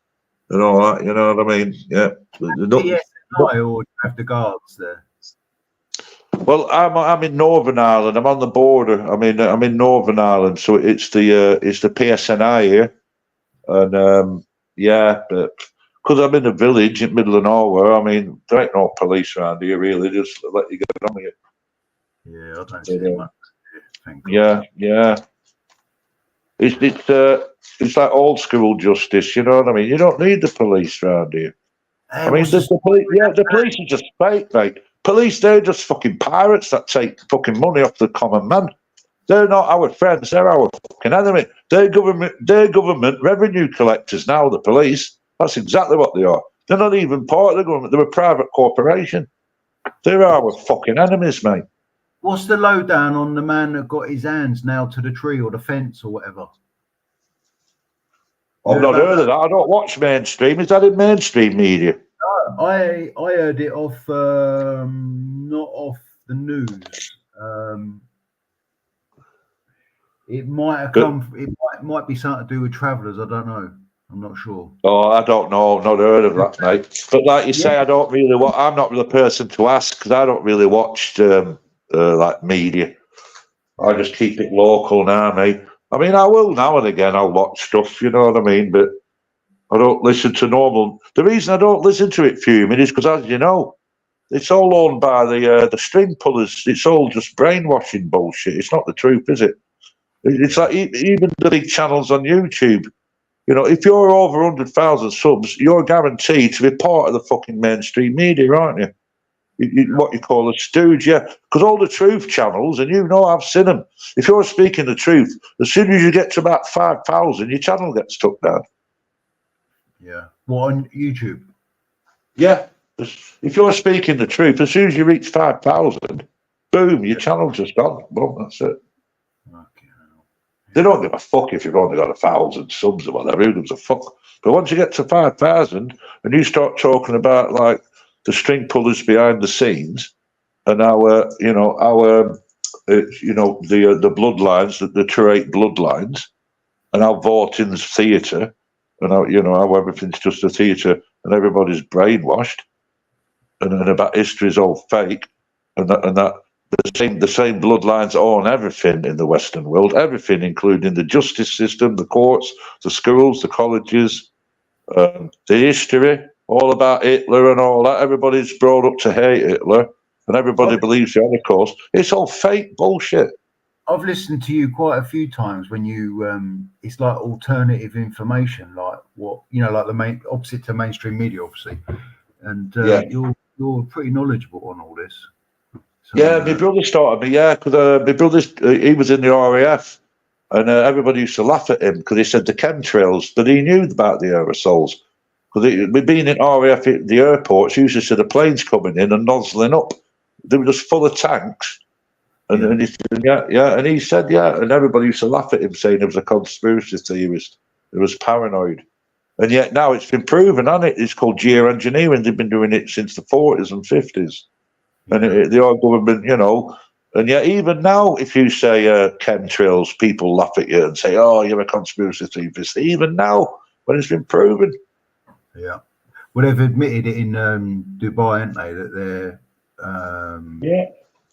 and all that, you know what I mean? Yeah. Or do you have the guards there? Well, I'm in Northern Ireland. I'm on the border. I'm in Northern Ireland, so it's the PSNI here, and yeah, but because I'm in a village in middle of nowhere, I mean, there ain't no police around here really. Just let you get on with it. Yeah, I don't see much. Yeah. It's like old school justice. You know what I mean? You don't need the police around here. I mean, the police are just fake, mate. Police, they're just fucking pirates that take fucking money off the common man. They're not our friends. They're our fucking enemy. They're government revenue collectors now, the police. That's exactly what they are. They're not even part of the government. They're a private corporation. They're our fucking enemies, mate. What's the lowdown on the man that got his hands nailed to the tree or the fence or whatever? I've not heard of that. I don't watch mainstream. Is that in mainstream media? No, I heard it off, not off the news. It might have come. It might be something to do with Travellers. I don't know. I'm not sure. Oh, I don't know. I've not heard of that, mate. But like you say, I don't really. I'm not the person to ask because I don't really watch like media. I just keep it local now, mate. I mean, I will now and again. I'll watch stuff, you know what I mean. But I don't listen to normal. The reason I don't listen to it, Fuming, is because, as you know, it's all owned by the string pullers. It's all just brainwashing bullshit. It's not the truth, is it? It's like even the big channels on YouTube. You know, if you're over 100,000 subs, you're guaranteed to be part of the fucking mainstream media, aren't you? What you call a stooge, yeah. Because all the truth channels, and you know I've seen them, if you're speaking the truth, as soon as you get to about 5,000, your channel gets took down. Yeah. What, on YouTube? Yeah. If you're speaking the truth, as soon as you reach 5,000, boom, your channel's just gone. Boom, that's it. They don't give a fuck if you've only got 1,000 subs or whatever. Who gives a fuck? But once you get to 5,000 and you start talking about like the string pullers behind the scenes and our the bloodlines, the true 8 bloodlines, and how voting's theatre, and how everything's just a theatre, and everybody's brainwashed, and about history's all fake, and that. The same bloodlines own everything in the Western world, everything, including the justice system, the courts, the schools, the colleges, the history, all about Hitler and all that. Everybody's brought up to hate Hitler, and everybody believes the Holocaust. It's all fake bullshit. I've listened to you quite a few times when you, it's like alternative information, like what, like the main opposite to mainstream media, obviously. And you're pretty knowledgeable on all this. So, yeah, my brother started me, because my brother, he was in the RAF, and everybody used to laugh at him because he said the chemtrails, but he knew about the aerosols. Because we'd been in RAF at the airports, you used to see the planes coming in and nozzling up. They were just full of tanks. And he said, and everybody used to laugh at him saying he was a conspiracy theorist. He was paranoid. And yet now it's been proven, hasn't it? It's called geoengineering. They've been doing it since the 40s and 50s. And the old government, and yet even now, if you say chemtrails, people laugh at you and say, oh, you're a conspiracy theorist. Even now, when it's been proven. Yeah. Well, they've admitted it in Dubai, haven't they, that they're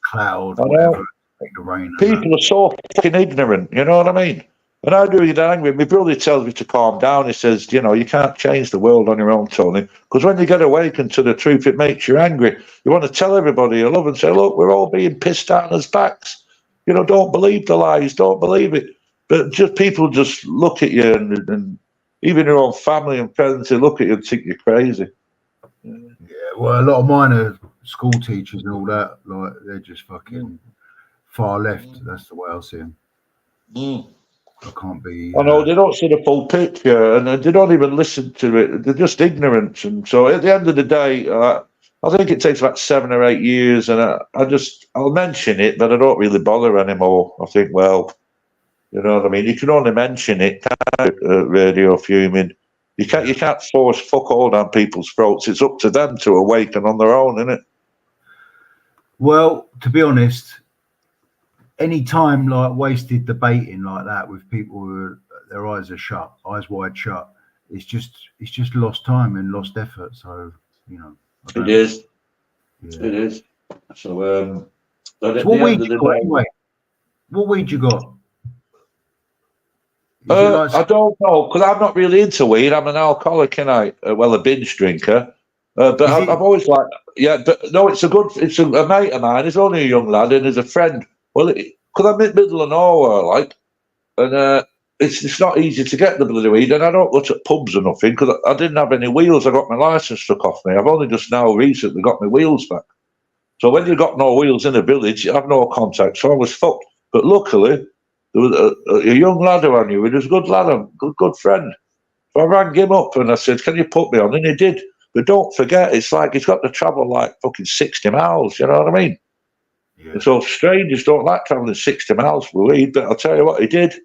cloud, whatever, make the rain. People are so fucking ignorant, you know what I mean? And I do get angry. My brother tells me to calm down. He says, you can't change the world on your own, Tony. Because when you get awakened to the truth, it makes you angry. You want to tell everybody you love and say, look, we're all being pissed out on us backs. Don't believe the lies. Don't believe it. But people just look at you and even your own family and friends, they look at you and think you're crazy. Yeah, well, a lot of mine are school teachers and all that. Like, they're just fucking far left. That's the way I see them. I can't be. I know they don't see the full picture, and they don't even listen to it. They're just ignorant, and so at the end of the day, I think it takes about 7 or 8 years, and I'll mention it, but I don't really bother anymore. I think, well, you know what I mean. You can only mention it, radio fuming. You can't force fuck all down people's throats. It's up to them to awaken on their own, isn't it? Well, to be honest, any time like wasted debating like that with people who their eyes are shut, eyes wide shut, it's just lost time and lost effort. So it is. Yeah. It is. So what weed you got anyway? What weed you got? I don't know because I'm not really into weed. I'm an alcoholic, and a binge drinker. But I've always liked, but no, it's a mate of mine. He's only a young lad, and he's a friend. Well, because I'm in the middle of nowhere, and it's not easy to get the bloody weed, and I don't go to pubs or nothing because I didn't have any wheels. I got my license struck off me. I've only just now recently got my wheels back. So when you've got no wheels in a village, you have no contact. So I was fucked. But luckily, there was a young lad who I knew. He was a good lad, a good friend. So I rang him up and I said, can you put me on? And he did. But don't forget, it's like he's got to travel like fucking 60 miles, you know what I mean? Yeah. So strangers don't like travelling 60 miles for weed, but I'll tell you what, he did.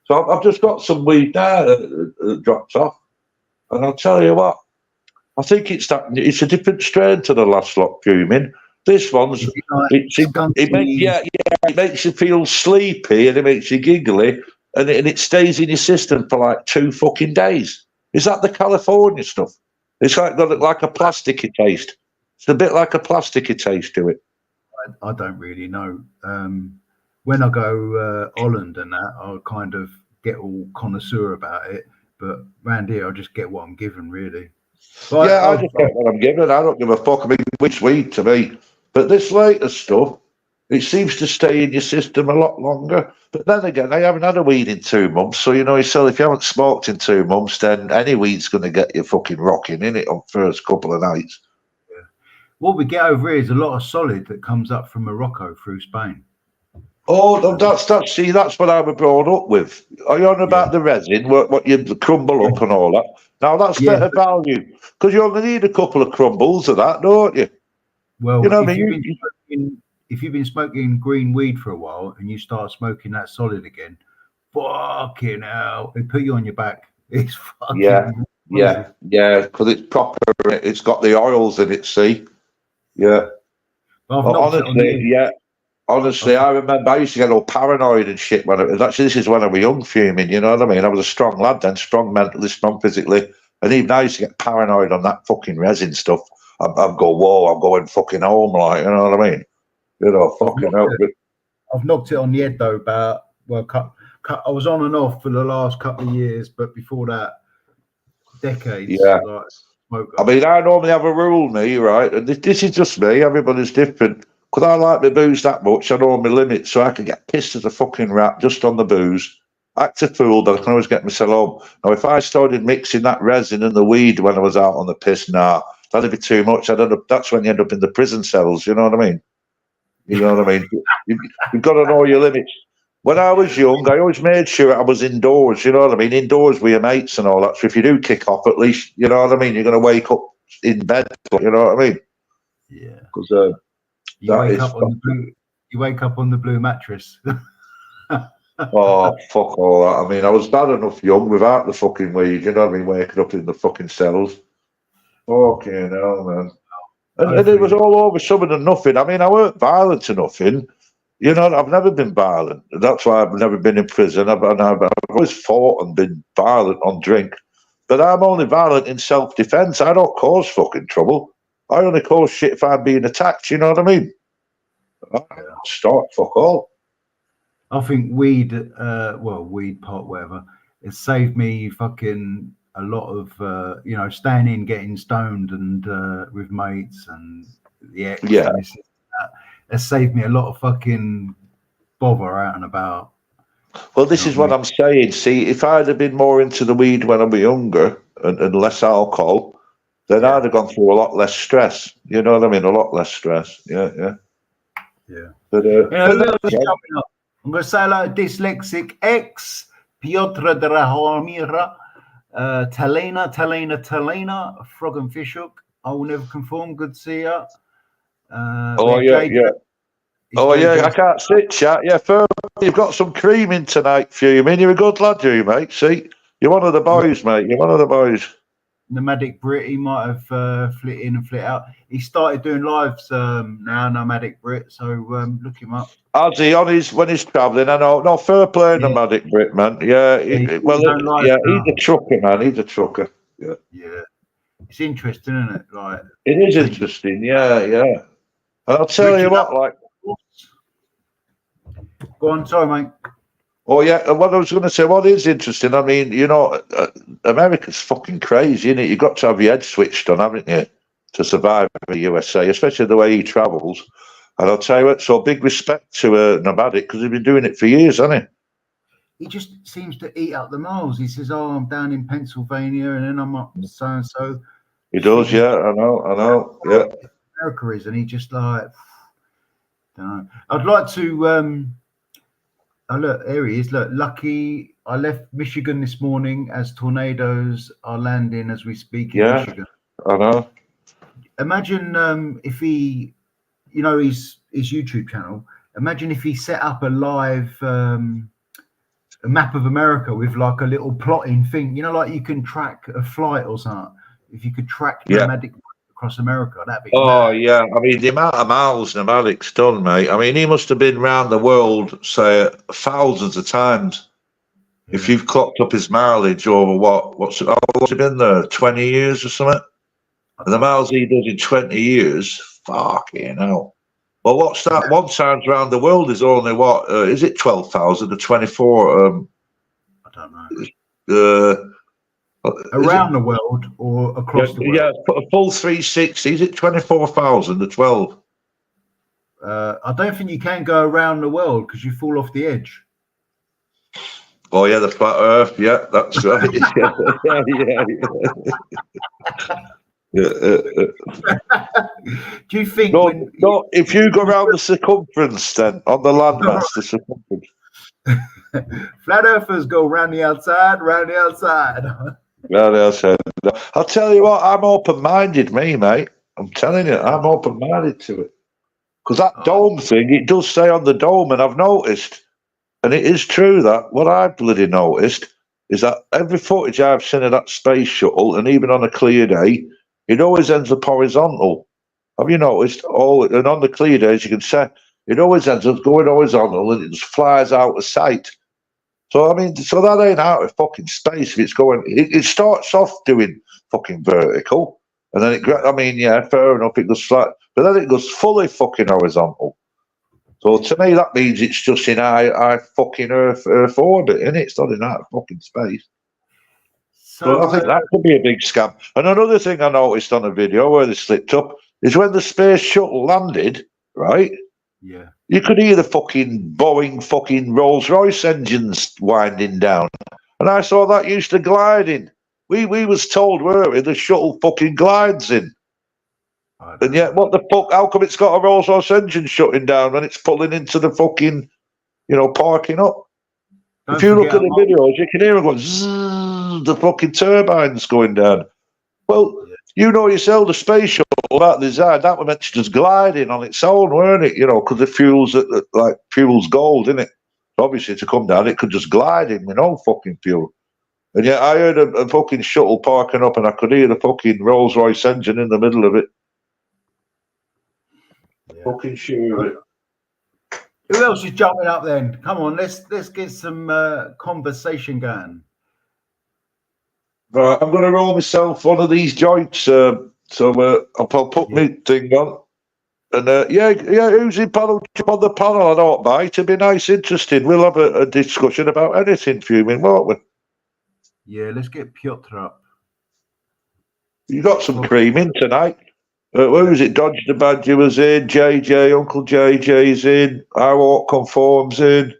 So I've just got some weed now that dropped off. And I'll tell you what, I think it's a different strain to the last lot fuming. This one's Is it like it makes you feel sleepy and it makes you giggly and it stays in your system for like 2 fucking days. Is that the California stuff? It's got like a plasticky taste. It's a bit like a plasticky taste to it. I don't really know. When I go Holland and that, I'll kind of get all connoisseur about it. But round here, I just get what I'm given, really. But I just get what I'm given. I don't give a fuck. I mean, which weed to me. But this latest stuff, it seems to stay in your system a lot longer. But then again, I haven't had a weed in 2 months. So, yourself, if you haven't smoked in 2 months, then any weed's going to get you fucking rocking, innit, on first couple of nights. Yeah. What we get over here is a lot of solid that comes up from Morocco through Spain. Oh, that's what I was brought up with. Are you on about the resin, what you crumble up and all that? Now, that's better value, because you only need a couple of crumbles of that, don't you? Well, if you've been smoking green weed for a while and you start smoking that solid again, fucking hell, they put you on your back. It's fucking because it's proper. It's got the oils in it. See, Honestly, I remember I used to get all paranoid and shit when it was actually. This is when I was young, fuming. You know what I mean? I was a strong lad then, strong mentally, strong physically, and even I used to get paranoid on that fucking resin stuff. I'd go, whoa, I'm going fucking home, like, you know what I mean? Fucking hell. I've knocked it on the head though. I was on and off for the last couple of years, but before that, decades. Yeah. Like, I mean, I normally have a rule, me, right? And this is just me. Everybody's different. Because I like my booze that much, I know my limit, so I can get pissed as a fucking rat just on the booze. Act a fool, but I can always get myself home. Now, if I started mixing that resin and the weed when I was out on the piss, that'd be too much. That's when you end up in the prison cells, you know what I mean? You know what I mean? You've got to know your limits. When I was young, I always made sure I was indoors, you know what I mean? Indoors with your mates and all that. So if you do kick off, at least, you know what I mean? You're going to wake up in bed, you know what I mean? Yeah. Because you wake up on the blue mattress. Oh, fuck all that. I mean, I was bad enough young without the fucking weed, you know what I mean? Waking up in the fucking cells. Fucking hell, man. And it was all over something and nothing. I mean, I weren't violent to nothing. You know, I've never been violent. That's why I've never been in prison. I've always fought and been violent on drink. But I'm only violent in self-defense. I don't cause fucking trouble. I only cause shit if I'm being attacked, you know what I mean? Start, fuck all. I think weed pot, whatever, it saved me fucking a lot of, staying in, getting stoned and with mates and the ex. Yeah. And it saved me a lot of fucking bother out and about. Well, this is what I'm saying. See, if I'd have been more into the weed when I was younger and less alcohol, then I'd have gone through a lot less stress. You know what I mean? A lot less stress. Yeah. But, I'm going to say like dyslexic X, Piotr Drahomira, Talena, Frog and Fishhook. I will never conform. Good to see you. I can't sit, chat. Yeah, you've got some cream in tonight, Fuming. You're a good lad, you, mate. See, you're one of the boys, mate. You're one of the boys. Nomadic Brit, he might have flit in and flit out. He started doing lives now, Nomadic Brit, so look him up. Has he when he's travelling? I know. No, fair play, Nomadic Brit, man. Yeah, he's a trucker, man. He's a trucker. Yeah. It's interesting, isn't it? Like, it is interesting. Yeah. And I'll tell you what, like. Go on, sorry, mate. Oh, yeah, what I was going to say, what is interesting, I mean, America's fucking crazy, isn't it? You've got to have your head switched on, haven't you, to survive in the USA, especially the way he travels. And I'll tell you what, so big respect to Nomadic, because he's been doing it for years, hasn't he? He just seems to eat up the miles. He says, I'm down in Pennsylvania, and then I'm up so-and-so. He does, yeah, I know, yeah. America is, and he just like, don't know. I'd like to... Oh, look, there he is. Look, lucky. I left Michigan this morning as tornadoes are landing as we speak in Michigan. I know. Imagine if he, his YouTube channel. Imagine if he set up a live a map of America with like a little plotting thing. Like you can track a flight or something. If you could track nomadic across America. That'd be Oh mad. yeah, I mean the amount of miles Nomadic's done, mate. I mean he must have been round the world, say, thousands of times. Yeah. If you've clocked up his mileage over what's he been there, 20 years or something? And the miles he does in 20 years, fucking hell. Well, what's that? One times round the world is only what? Is it 12,000 or 24? I don't know. Around the world or across the world? Yeah, a full 360. Is it 24,000 or 12? I don't think you can go around the world because you fall off the edge. Oh yeah, the flat Earth. Yeah, that's right. Do you think? No, if you go around the circumference, then on the landmass, the circumference. Flat earthers go round the outside, round the outside. I'll tell you what, I'm open-minded, mate. I'm telling you, I'm open-minded to it. Because that dome thing, it does say on the dome, and I've noticed, and it is true that what I've bloody noticed is that every footage I've seen of that space shuttle, and even on a clear day, it always ends up horizontal. Have you noticed? And on the clear days, you can say it always ends up going horizontal, and it just flies out of sight. So, I mean, so that ain't out of fucking space if it's going... It starts off doing fucking vertical, and then I mean, yeah, fair enough, it goes flat, but then it goes fully fucking horizontal. So, to me, that means it's just in high fucking Earth orbit, innit? It's not in out of fucking space. So I think that could be a big scam. And another thing I noticed on a video where they slipped up is when the space shuttle landed, right? Yeah. You could hear the fucking Boeing fucking Rolls-Royce engines winding down. And I saw that used to gliding. We was told, weren't we, the shuttle fucking glides in. And yet, what the fuck, how come it's got a Rolls-Royce engine shutting down when it's pulling into the fucking, parking up? If you look at the videos, you can hear it going, zzz, the fucking turbines going down. Well, you know yourself, the space shuttle, that design, that was meant to just gliding on its own, weren't it? Because the fuel's gold, isn't it? Obviously, to come down, it could just glide in with no fucking fuel. And yet, I heard a fucking shuttle parking up, and I could hear the fucking Rolls-Royce engine in the middle of it. Yeah. Fucking sure of it. Who else is jumping up then? Come on, let's get some conversation going. Right, I'm going to roll myself one of these joints, so I'll put my thing on. And who's in panel? Jump on the panel, I don't bite. It'd be nice, interesting. We'll have a discussion about anything, fuming, won't we? Yeah, let's get Piotr up. You got some cream in tonight. Who was it? Dodge the Badger was in. JJ, Uncle JJ's in. I Walk Conforms in.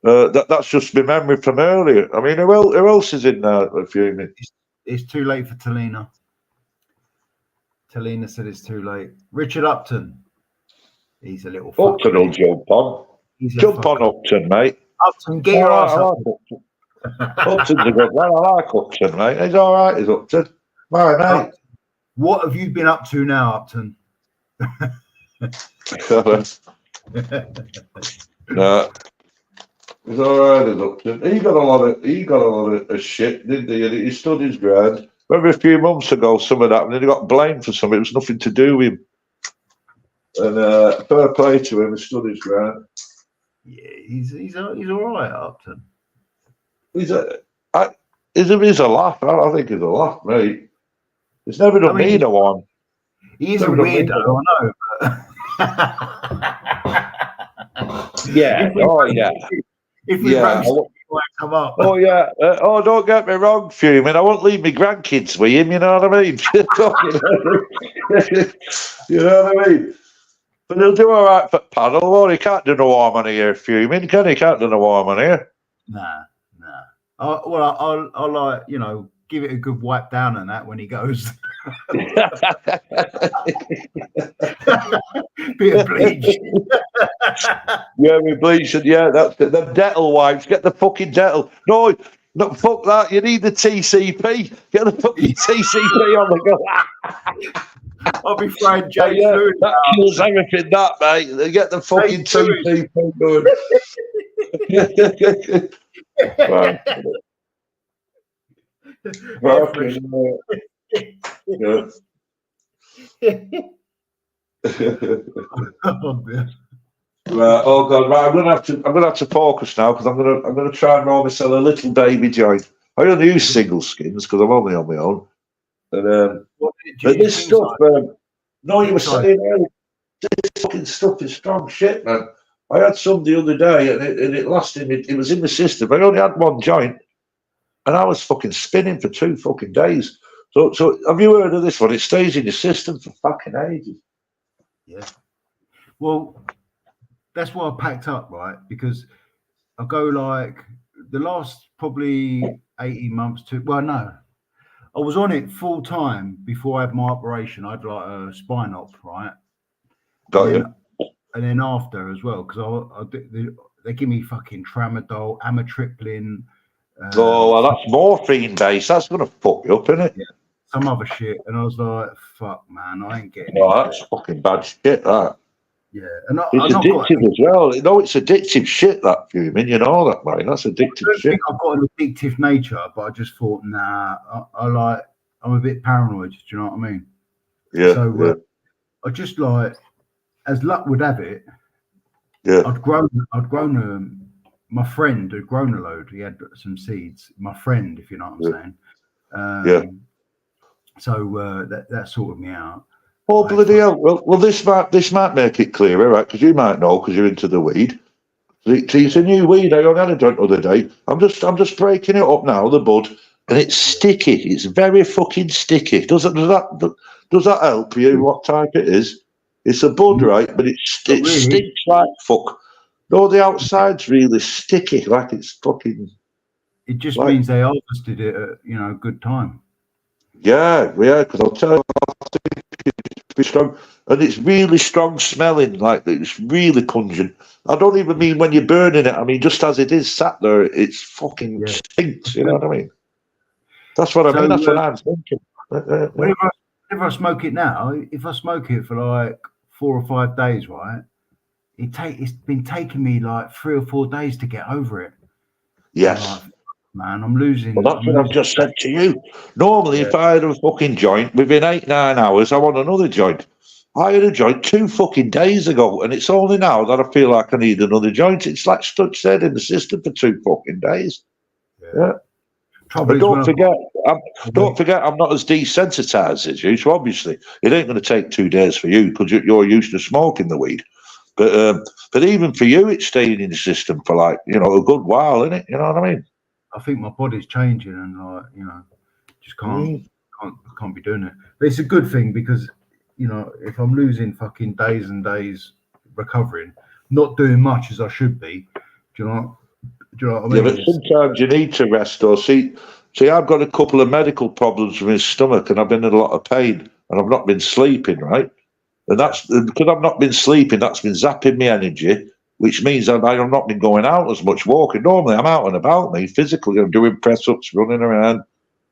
That's just my memory from earlier. I mean, who else is in there? A few minutes. It's too late for Talina. Talina said it's too late. Richard Upton. He's a little fucker. Upton will jump on. Jump on Upton, mate. Upton, get your ass up. Upton's a good one. I like Upton, mate. He's all right, he's Upton. My mate. What have you been up to now, Upton? No. He's all right, he's Upton. He got a lot of shit, didn't he? He stood his ground. Remember a few months ago, something happened, and he got blamed for something. It was nothing to do with him. And fair play to him, he stood his ground. Yeah, he's all right, Upton. He's a laugh. I think he's a laugh, mate. He's never done me no one. He's a weirdo, I know. Yeah. If we come up. Oh yeah. Don't get me wrong, fuming. I won't leave my grandkids with him. You know what I mean? You know what I mean? But he'll do all right for paddle. Well, he can't do no harm on here, fuming. Can he? Can't do no harm on here. Nah. I'll give it a good wipe down on that when he goes. Bit of bleach. Yeah, we bleach it. Yeah, that's the Dettol wipes. Get the fucking Dettol. No, fuck that. You need the TCP. Get the fucking TCP on the go. I'll be trying James Lewis. That kills everything, that, mate. Get the fucking TCP going. Right, oh god, right, I'm gonna have to focus now because I'm gonna try and roll myself a little baby joint. I only use single skins because I'm only on my own. And but this stuff, no, you were saying earlier, this fucking stuff is strong shit, man. I had some the other day and it lasted me. It was in the system. I only had one joint, and I was fucking spinning for 2 fucking days. So have you heard of this one? It stays in your system for fucking ages. Yeah. Well, that's why I packed up, right? Because I go like the last probably 18 months to, well, no, I was on it full time before I had my operation. I had like a spine op, right? Got you. And then after as well, because they give me fucking tramadol, amitriptyline. Oh, well, that's morphine based. That's going to fuck you up, isn't it? Yeah, some other shit. And I was like, fuck, man, I ain't getting No, that's fucking bad shit, that. Yeah. And it's addictive as well. No, it's addictive shit, that fuming. You know that, mate. That's addictive shit. I think I've got an addictive nature, but I just thought, nah, I'm a bit paranoid. Do you know what I mean? Yeah. So I just like, as luck would have it, yeah, I'd grown my friend had grown a load. He had some seeds. My friend, if you know what I'm saying. So that sorted me out. Oh, bloody hell. Well, this might make it clearer, right? Because you might know because you're into the weed. See, it's a new weed. I only had a joint the other day. I'm just breaking it up now, the bud, and it's sticky. It's very fucking sticky. Does that help you? What type it is? It's a bud, right? But it stinks like fuck. No, the outside's really sticky, like it's fucking. It just means they harvested it at a good time. Yeah, because I'll tell you, it's strong, and it's really strong smelling, like it's really pungent. I don't even mean when you're burning it. I mean just as it is sat there, it's fucking stinks. You know what I mean? That's what I mean. That's what I'm thinking. Whenever I smoke it now, if I smoke it for like 4 or 5 days, right? It's been taking me like 3 or 4 days to get over it. Yes. Man, I'm losing. Well, that's what I've just said to you. Normally, if I had a fucking joint, within 8-9 hours, I want another joint. I had a joint 2 fucking days ago, and it's only now that I feel like I need another joint. It's like stuck dead in the system for 2 fucking days. Yeah. But don't forget, I'm not as desensitized as you. So obviously, it ain't going to take 2 days for you because you're used to smoking the weed. But even for you, it's staying in the system for like a good while, isn't it? You know what I mean? I think my body's changing, and just can't be doing it. But it's a good thing because if I'm losing fucking days and days recovering, not doing much as I should be, do you know what I mean? Yeah, but sometimes you need to rest. Or see, I've got a couple of medical problems with my stomach, and I've been in a lot of pain, and I've not been sleeping, right? And that's because I've not been sleeping. That's been zapping my energy, which means I've not been going out as much walking. Normally, I'm out and about, me physically. I'm doing press ups, running around.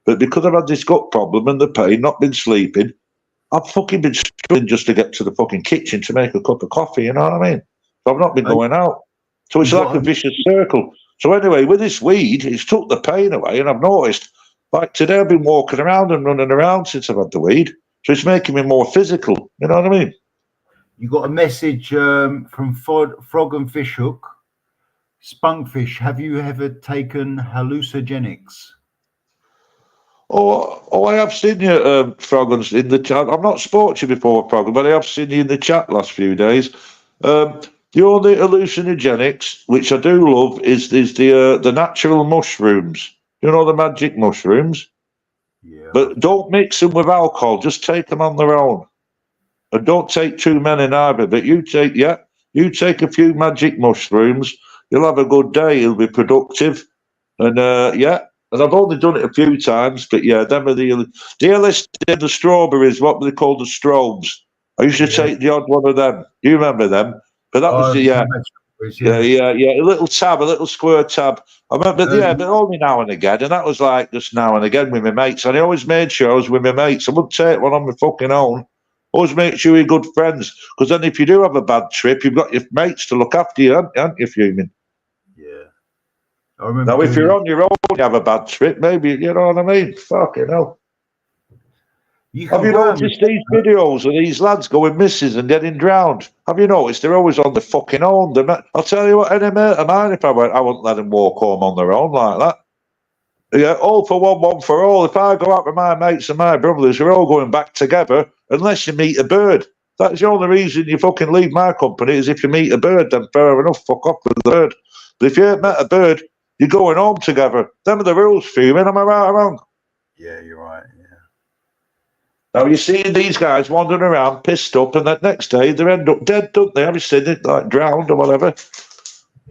But because I've had this gut problem and the pain, not been sleeping, I've fucking been struggling just to get to the fucking kitchen to make a cup of coffee. You know what I mean? So I've not been going out. So it's like a vicious circle. So anyway, with this weed, it's took the pain away, and I've noticed, like today, I've been walking around and running around since I've had the weed. So it's making me more physical. You know what I mean? You got a message from Frog and Fishhook. Spunkfish, have you ever taken hallucinogenics? Oh, I have seen you, Frog, in the chat. I've not spoken to you before, Frog, but I have seen you in the chat last few days. The only hallucinogenics, which I do love, is the natural mushrooms. You know, the magic mushrooms? Yeah. But don't mix them with alcohol. Just take them on their own. And don't take too many neither. But you take a few magic mushrooms. You'll have a good day. You'll be productive. And and I've only done it a few times. But yeah, them are the LSD, the strawberries. What were they called? The strobes. I used to take the odd one of them. Do you remember them? But that was yeah, a little tab, a little square tab. I remember, but only now and again, and that was like just now and again with my mates. And I always made sure I was with my mates. I wouldn't take one on my fucking own. Always make sure you're good friends, because then if you do have a bad trip, you've got your mates to look after you, haven't you, fuming? Yeah. I remember. Now, if you're on your own, you have a bad trip, maybe, you know what I mean? Fucking hell. You Have can you go home noticed these videos of these lads going missing and getting drowned? Have you noticed they're always on their fucking own? I'll tell you what, any mate of mine, if I wouldn't let them walk home on their own like that. Yeah, all for one for all. If I go out with my mates and my brothers, we're all going back together unless you meet a bird. That's the only reason you fucking leave my company is if you meet a bird, then fair enough, fuck off with the bird. But if you ain't met a bird, you're going home together. Them are the rules, fuming. Am I right or wrong? Yeah, you're right. Yeah. Now you see these guys wandering around, pissed up, and that next day they end up dead, don't they? Have you seen it, like drowned or whatever?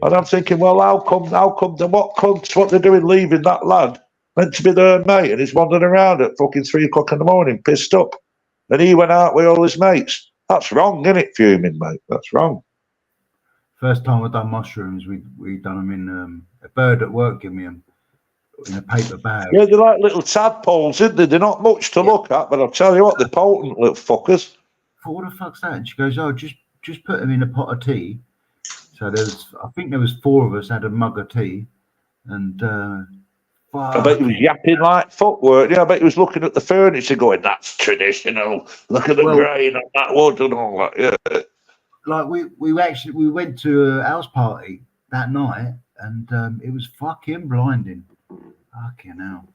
And I'm thinking, well, how come, then what cunts, what they're doing leaving that lad, meant to be their mate, and he's wandering around at fucking 3 o'clock in the morning, pissed up. And he went out with all his mates. That's wrong, isn't it, fuming, mate? That's wrong. First time I done mushrooms, we done them in a bird at work gave me them in a paper bag. Yeah, they're like little tadpoles, isn't they? They're not much to look at, but I'll tell you what, they're potent little fuckers. What the fuck's that? And she goes, oh, just put them in a pot of tea. So I think there was 4 of us had a mug of tea, and I bet he was yapping like footwork. Yeah, I bet he was looking at the furniture, going, "That's traditional. Look at the grain on that wood and all that." Yeah. Like we went to a house party that night, and it was fucking blinding. Fucking hell.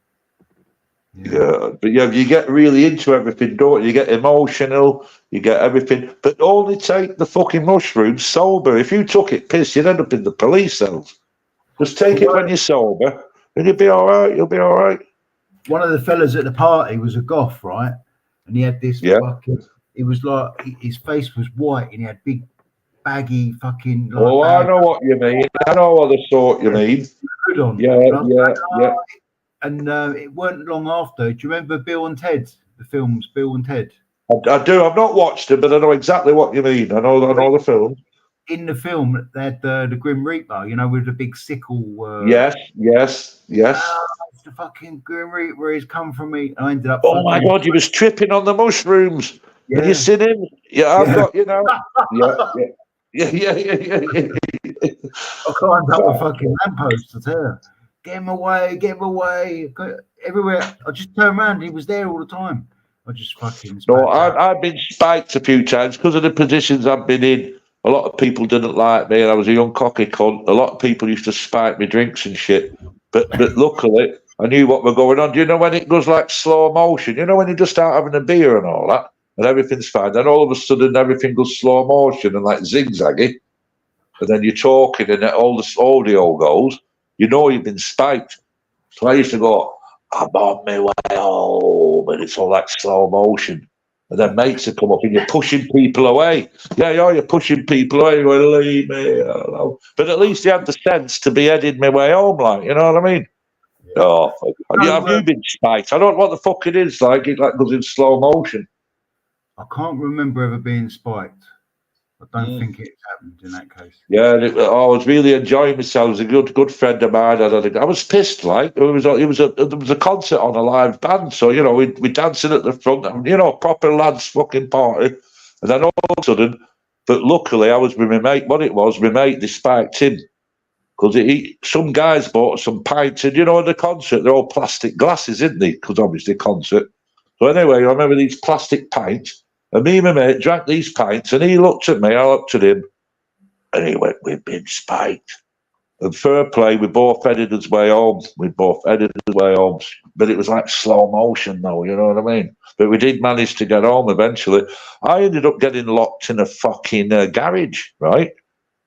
Yeah, but yeah, you get really into everything, don't you? You get emotional, you get everything, but only take the fucking mushrooms sober. If you took it piss, you'd end up in the police cells. Just take it when you're sober, and you'll be all right. You'll be all right. One of the fellas at the party was a goth, right? And he had this fucking. It was like his face was white, and he had big, baggy fucking. Like, oh, I know what you mean. I know what the sort you mean. Good on. Yeah. And it weren't long after. Do you remember Bill and Ted? The films Bill and Ted. I do. I've not watched it, but I know exactly what you mean. I know the film. In the film, they had the Grim Reaper, you know, with the big sickle. Yes. It's the fucking Grim Reaper. He's come from me. I ended up. Oh my God! He was tripping on the mushrooms. Yeah. Have you seen him? Yeah, I've got. You know. Yeah. I climbed up a fucking lamppost to tell her, get him away. Everywhere. I just turned around. He was there all the time. I just fucking. No, I've been spiked a few times because of the positions I've been in. A lot of people didn't like me, and I was a young cocky cunt. A lot of people used to spike me drinks and shit. But luckily, I knew what was going on. Do you know when it goes like slow motion? You know when you just start having a beer and all that, and everything's fine. Then all of a sudden, everything goes slow motion and like zigzaggy. And then you're talking, and all this audio goes. You know you've been spiked. So I used to go, I'm on my way home, and it's all like slow motion. And then mates would come up and you're pushing people away. Yeah, you're pushing people away. You're going, leave me alone. But at least you had the sense to be heading my way home, like, you know what I mean? Yeah. Oh, have you been spiked? I don't know what the fuck it is. Like, it like goes in slow motion. I can't remember ever being spiked. I don't think it's happened in that case. Yeah, I was really enjoying myself. It was a good friend of mine. I was pissed. Like there was a concert on a live band, so you know we dancing at the front, you know, proper lads fucking party. And then all of a sudden, but luckily I was with my mate. What it was, my mate, they spiked him because some guys bought some pints, and you know, at the concert they're all plastic glasses, isn't they? Because obviously concert. So anyway, I remember these plastic pints. And me and my mate drank these pints, and he looked at me, I looked at him, and he went, we've been spiked. And fair play, we both headed his way home. But it was like slow motion, though, you know what I mean? But we did manage to get home eventually. I ended up getting locked in a fucking garage, right?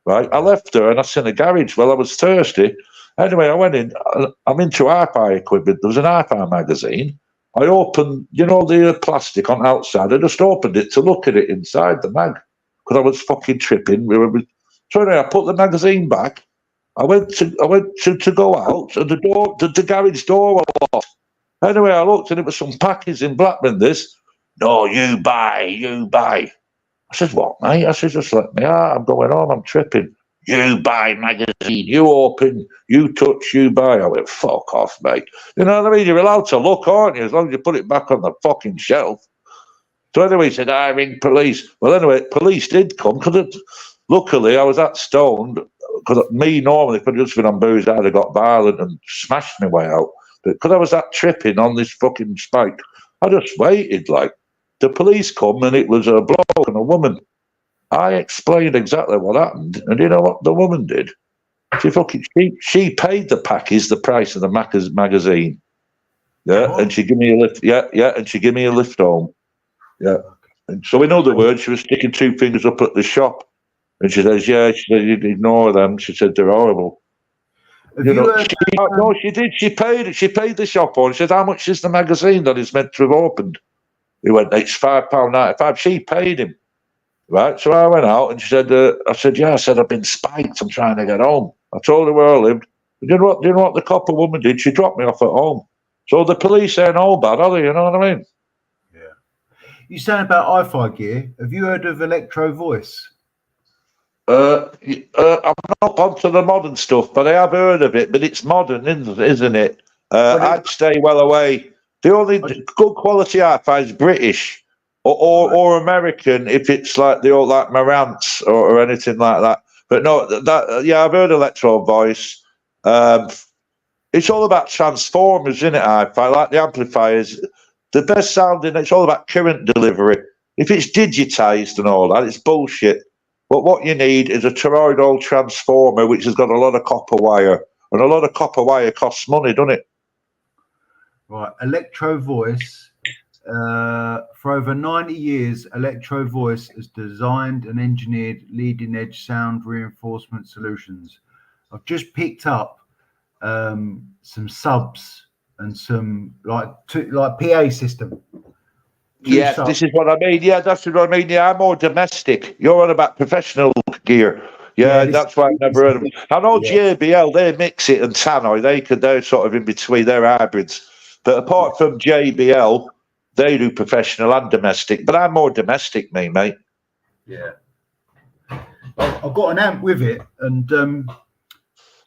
I left her, and I seen a garage. Well, I was thirsty. Anyway, I went in. I'm into hi-fi equipment. There was an hi-fi magazine. I opened, you know, the plastic on outside. I just opened it to look at it inside the mag because I was fucking tripping. So anyway, I put the magazine back. I went to go out, and the garage door was locked. Anyway, I looked, and it was some package in Blackburn. This, no, you buy. I said, what, mate? I said, just let me out. I'm going home. I'm tripping. You buy magazine, you open, you touch, you buy. I went, fuck off, mate. You know what I mean? You're allowed to look, aren't you? As long as you put it back on the fucking shelf. So anyway, he said, I ring police. Well, anyway, police did come because luckily I was that stoned. Because me normally, if I'd just been on booze, I'd have got violent and smashed my way out. But because I was that tripping on this fucking spike, I just waited, like. The police come, and it was a bloke and a woman. I explained exactly what happened, and you know what the woman did? She paid the package the price of the magazine. Yeah, and she gave me a lift. Yeah, and she gave me a lift home. Yeah. And so in other words, she was sticking two fingers up at the shop. And she says, yeah, she said, you'd ignore them. She said, they're horrible. No, she did. She paid it. She paid the shop owner. She said, how much is the magazine that is meant to have opened? He went, it's £5.95. She paid him. Right. So I went out and she said, I said, yeah, I said, I've been spiked. I'm trying to get home. I told her where I lived. Do you know what the copper woman did? She dropped me off at home. So the police ain't all bad, are they? You know what I mean? You saying about hi-fi gear? Have you heard of Electro Voice? I'm not onto the modern stuff, but I have heard of it. But it's modern, isn't it? I'd stay well away. The only good quality hi-fi is British or American, if it's like the old like Marantz or anything like that. But no, I've heard Electro Voice. It's all about transformers, isn't it? Hi-fi, like the amplifiers. The best sounding, it's all about current delivery. If it's digitized and all that, it's bullshit. But what you need is a toroidal transformer, which has got a lot of copper wire. And a lot of copper wire costs money, doesn't it? Right, Electro Voice. For over 90 years, Electro Voice has designed and engineered leading-edge sound reinforcement solutions. I've just picked up some subs and some like PA system. Yeah, this is what I mean. Yeah, that's what I mean. Yeah, I'm more domestic. You're on about professional gear. Yeah, that's why I've never heard of them. I know JBL, they mix it, and Tannoy, they're sort of in between, they're hybrids. But apart from JBL, they do professional and domestic. But I'm more domestic, mate. Yeah. I've got an amp with it, and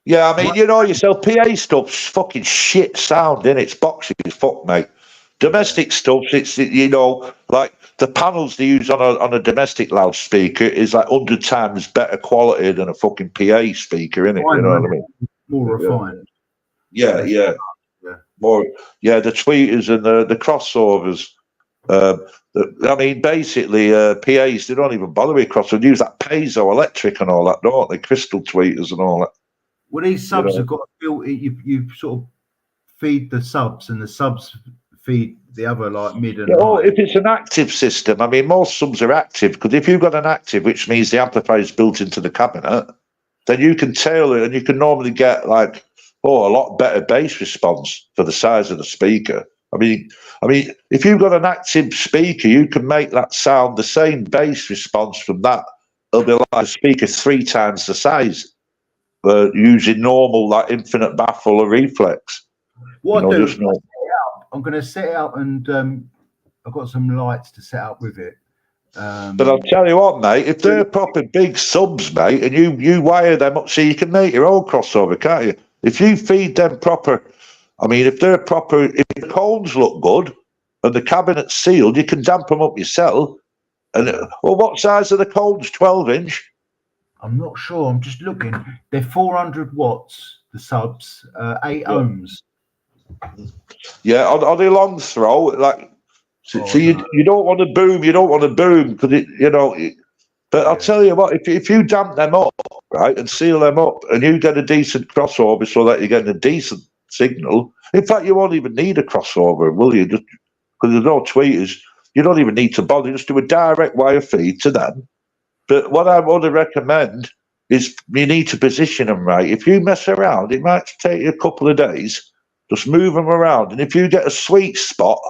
yeah, I mean, you know yourself, PA stuff's fucking shit sound, innit? It's boxy as fuck, mate. Domestic stuff, it's, you know, like the panels they use on a domestic loudspeaker is like 100 times better quality than a fucking PA speaker, innit? You know what I mean? More refined. Yeah. More, the tweeters and the crossovers. I mean, basically, PAs, they don't even bother with crossovers. They use that piezo electric and all that, don't they? Crystal tweeters and all that. Well, these subs have got built. You sort of feed the subs, and the subs feed the other like mid and high. If it's an active system, I mean, most subs are active because if you've got an active, which means the amplifier is built into the cabinet, then you can tailor it, and you can normally get like a lot better bass response for the size of the speaker. I mean, if you've got an active speaker, you can make that sound the same bass response from that. It'll be like a speaker 3 times the size. Using normal, like infinite baffle or reflex. What I do, I'm going to set it up, and I've got some lights to set up with it. But I'll tell you what, mate, if they're proper big subs, mate, and you wire them up so you can make your own crossover, can't you? If you feed them proper, I mean, if they're proper, if the cones look good and the cabinet's sealed, you can damp them up yourself. And what size are the cones? 12-inch? I'm not sure. I'm just looking. They're 400 watts, the subs, 8 ohms. Yeah, on the long throw, like, you don't want to boom. You don't want to boom because But I'll tell you what, if you damp them up, right, and seal them up, and you get a decent crossover so that you're getting a decent signal. In fact, you won't even need a crossover, will you? Just because there's no tweeters, you don't even need to bother. Just do a direct wire feed to them. But what I would recommend is you need to position them right. If you mess around, it might take you a couple of days. Just move them around. And if you get a sweet spot,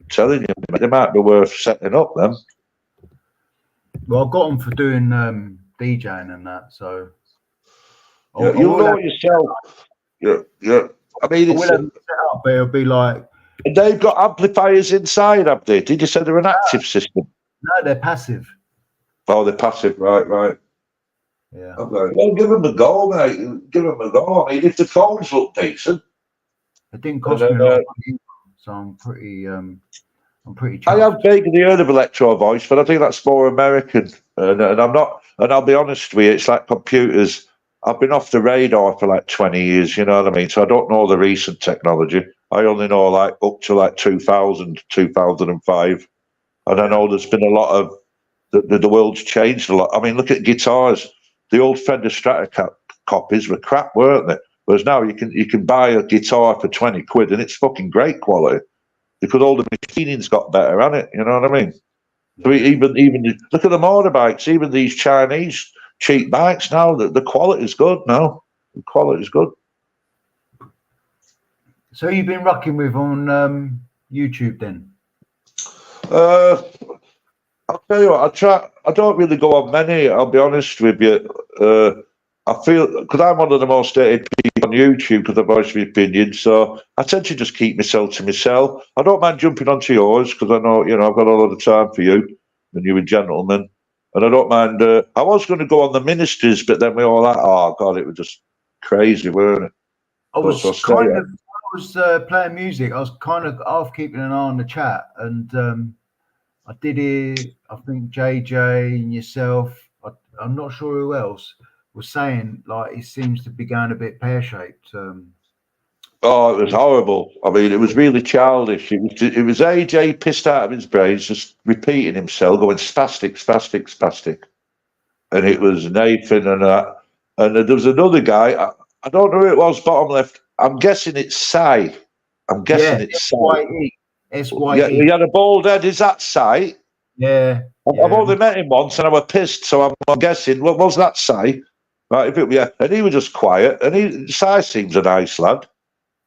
I'm telling you, they might be worth setting up then. Well, I've got them for doing DJing and that, so... You know yourself. Yeah. I mean, it's... set up, but it'll be like... And they've got amplifiers inside, have they? Did you say they're an active system? No, they're passive. Oh, they're passive, right. Yeah. Okay. Well, give them a go, mate. Give them a go. I mean, if the phones look decent. It didn't cost me a lot of money, so I'm pretty chuffed. I have vaguely heard of Electro Voice, but I think that's more American. And I'm not, and I'll be honest with you, it's like computers. I've been off the radar for like 20 years, you know what I mean? So I don't know the recent technology. I only know like up to like 2000, 2005. And I know there's been a lot of the world's changed a lot. I mean, look at guitars. The old Fender Stratocaster copies were crap, weren't they? Whereas now you can buy a guitar for 20 quid and it's fucking great quality because all the machining's got better, hasn't it? You know what I mean? So even look at the motorbikes. Even these Chinese cheap bikes now, the quality's good now. The quality's good. So you've been rocking with on YouTube then? I'll tell you what, I don't really go on many, I'll be honest with you. I feel, because I'm one of the most hated people on YouTube because I voice my opinion, so I tend to just keep myself to myself. I don't mind jumping onto yours because I know, I've got a lot of time for you, and you're a gentleman. And I don't mind, I was going to go on the ministers, but then we all like, oh God, it was just crazy, weren't it? I was playing music, I was kind of half keeping an eye on the chat, and I did hear, I think JJ and yourself, I'm not sure who else, was saying like it seems to be going a bit pear-shaped. Oh, it was horrible. I mean, it was really childish. It was AJ pissed out of his brains, just repeating himself, going spastic, spastic, spastic. And it was Nathan and that. And there was another guy, I don't know who it was, bottom left. I'm guessing it's Sai. I'm guessing it's Sai. S-Y-E. Yeah, he had a bald head. Is that Sai? Yeah. I've only met him once and I was pissed, so I'm guessing, what was that Sai? Right, and he was just quiet. And Sai seems a nice lad.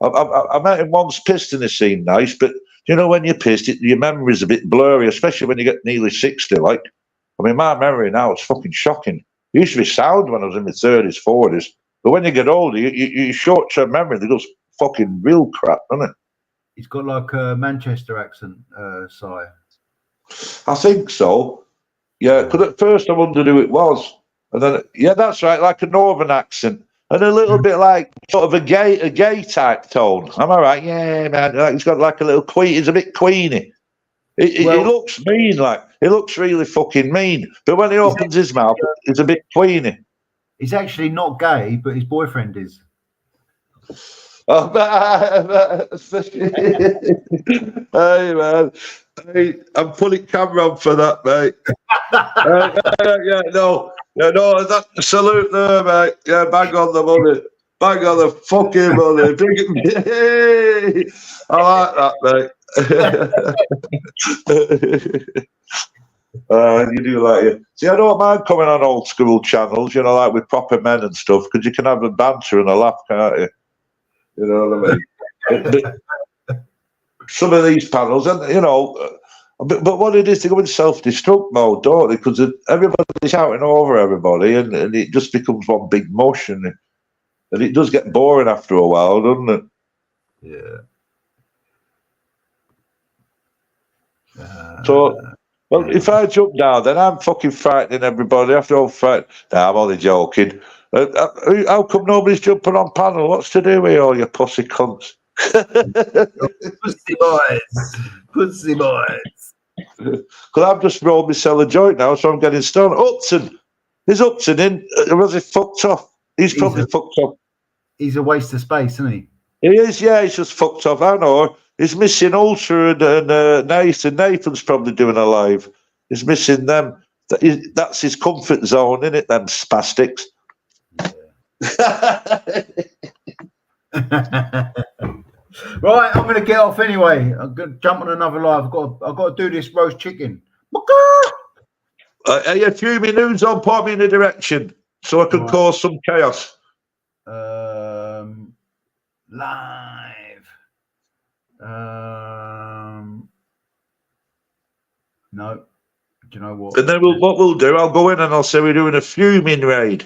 I met him once pissed and he seemed nice, but when you're pissed, your memory's a bit blurry, especially when you get nearly 60. Like, I mean, my memory now is fucking shocking. It used to be sound when I was in my 30s, 40s, but when you get older, your short-term memory, that goes fucking real crap, doesn't it? He's got like a Manchester accent, Sai. I think so. Yeah, because at first I wondered who it was, and then that's right, like a northern accent. And a little bit like sort of a gay type tone. Am I right? Yeah, man. Like he's got like a little queen. He's a bit queeny. He looks mean, like he looks really fucking mean. But when he opens his mouth, it's a bit queeny. He's actually not gay, but his boyfriend is. Oh, hey man, hey, I'm putting camera on for that, mate. That salute there, mate. Yeah, bang on the money. Bang on the fucking money. Hey, I like that, mate. You do like it. See, I don't mind coming on old school channels, like with proper men and stuff, because you can have a banter and a laugh, can't you? You know what I mean? Some of these panels, and but what it is, they go in self-destruct mode, don't they? Because everybody's shouting over everybody, and it just becomes one big mush, and it does get boring after a while, doesn't it? Yeah. So, well, if I jump down, then I'm fucking frightening everybody. After all, nah, I'm only joking. How come nobody's jumping on panel? What's to do with all your pussy cunts? Pussy boys. Because I've just rolled myself a joint now, so I'm getting stoned. Upton, is Upton in? Or was he fucked off? He's probably fucked off. He's a waste of space, isn't he? He is, yeah. He's just fucked off. I know. He's missing Ultra and Nathan. Nathan's probably doing a live. He's missing them. That's his comfort zone, isn't it? Them spastics. Right, I'm going to get off anyway. I'm going to jump on another live. I've got to do this roast chicken. A few minutes on, point me in a direction so I can cause some chaos. Live. No. Do you know what? And then what we'll do, I'll go in and I'll say we're doing a fuming raid.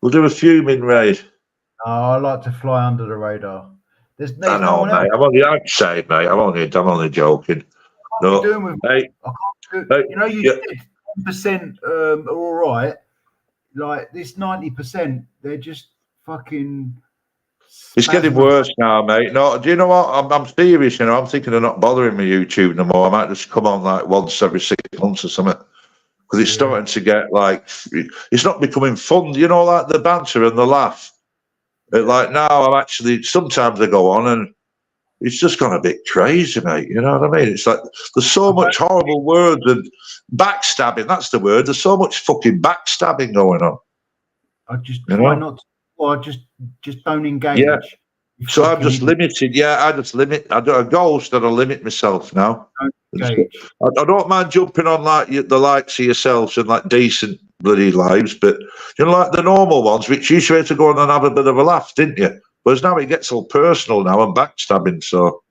We'll do a fuming raid. Oh, I like to fly under the radar. There's I know, no mate. I'm saying, mate. I'm only joking. No, mate. You said 10% are all right. Like this 90%, they're just fucking. It's getting worse now, mate. No, do you know what? I'm serious. I'm thinking of not bothering my YouTube no more. I might just come on like once every 6 months or something. Because it's starting to get like, it's not becoming fun. Like the banter and the laugh. Like now, I'm actually, sometimes I go on and it's just gone a bit crazy, mate. You know what I mean? It's like there's so much horrible words and backstabbing. That's the word. There's so much fucking backstabbing going on. I just You try know? not to, or just don't engage. Yeah. You So I'm fucking just idiot. limited. Yeah, I just limit. I do a ghost and I limit myself now. Don't engage. I don't mind jumping on like the likes of yourselves and like decent bloody lives, but you know, like the normal ones, which you used to be able to go on and have a bit of a laugh, didn't you? Whereas now it gets all personal now and backstabbing. So,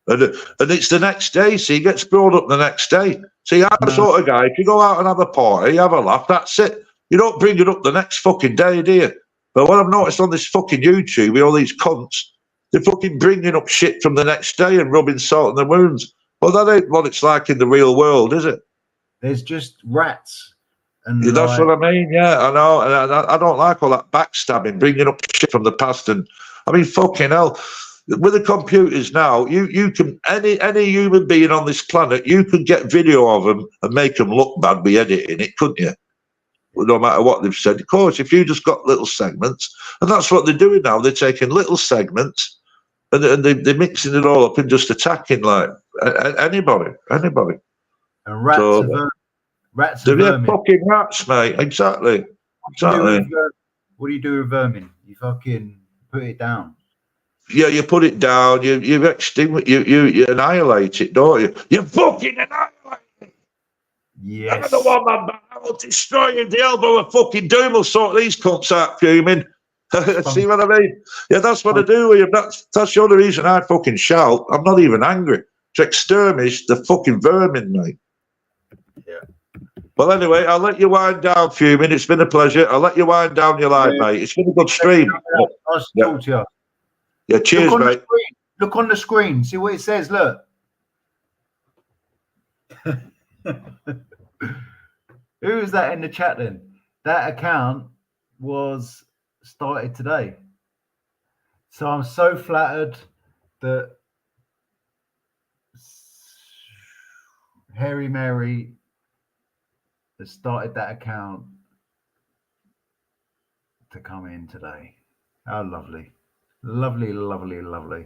and it's the next day, so he gets brought up the next day. See, I'm the sort of guy. If you go out and have a party, have a laugh, that's it. You don't bring it up the next fucking day, do you? But what I've noticed on this fucking YouTube with all these cunts, they're fucking bringing up shit from the next day and rubbing salt in the wounds. Well, that ain't what it's like in the real world, is it? There's just rats. And Yeah, that's what I mean. Yeah, I know. And I don't like all that backstabbing, bringing up shit from the past. And I mean, fucking hell, with the computers now, you can any human being on this planet, you can get video of them and make them look bad by editing it, couldn't you? No matter what they've said. Of course, if you just got little segments, and that's what they're doing now. They're taking little segments and they're mixing it all up and just attacking like anybody. And rats So, are rats they're are vermin. fucking rats, mate. Exactly. Exactly. What do you do with vermin? You fucking put it down. Yeah, you put it down. You extinguish. You annihilate it, don't you? You fucking annihilate it. Yes. I don't know what man. I will destroy you. The elbow of fucking doom will sort these cunts out, fuming. See what I mean? Yeah, that's what I do with him. That's the only reason I fucking shout. I'm not even angry. To exterminate the fucking vermin, mate. Yeah. Well, anyway, I'll let you wind down, fuming. It's been a pleasure. I'll let you wind down your life, mate. It's been a good stream. Nice to talk to you. Yeah, cheers, mate. Look on the screen. See what it says. Look. Who was that in the chat then? That account was started today. So I'm so flattered that Harry Mary has started that account to come in today. How lovely. Lovely, lovely, lovely.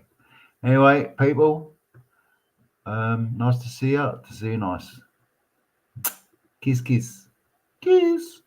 Anyway, people, nice to see you. To see you nice. Kiss, kiss. Kiss.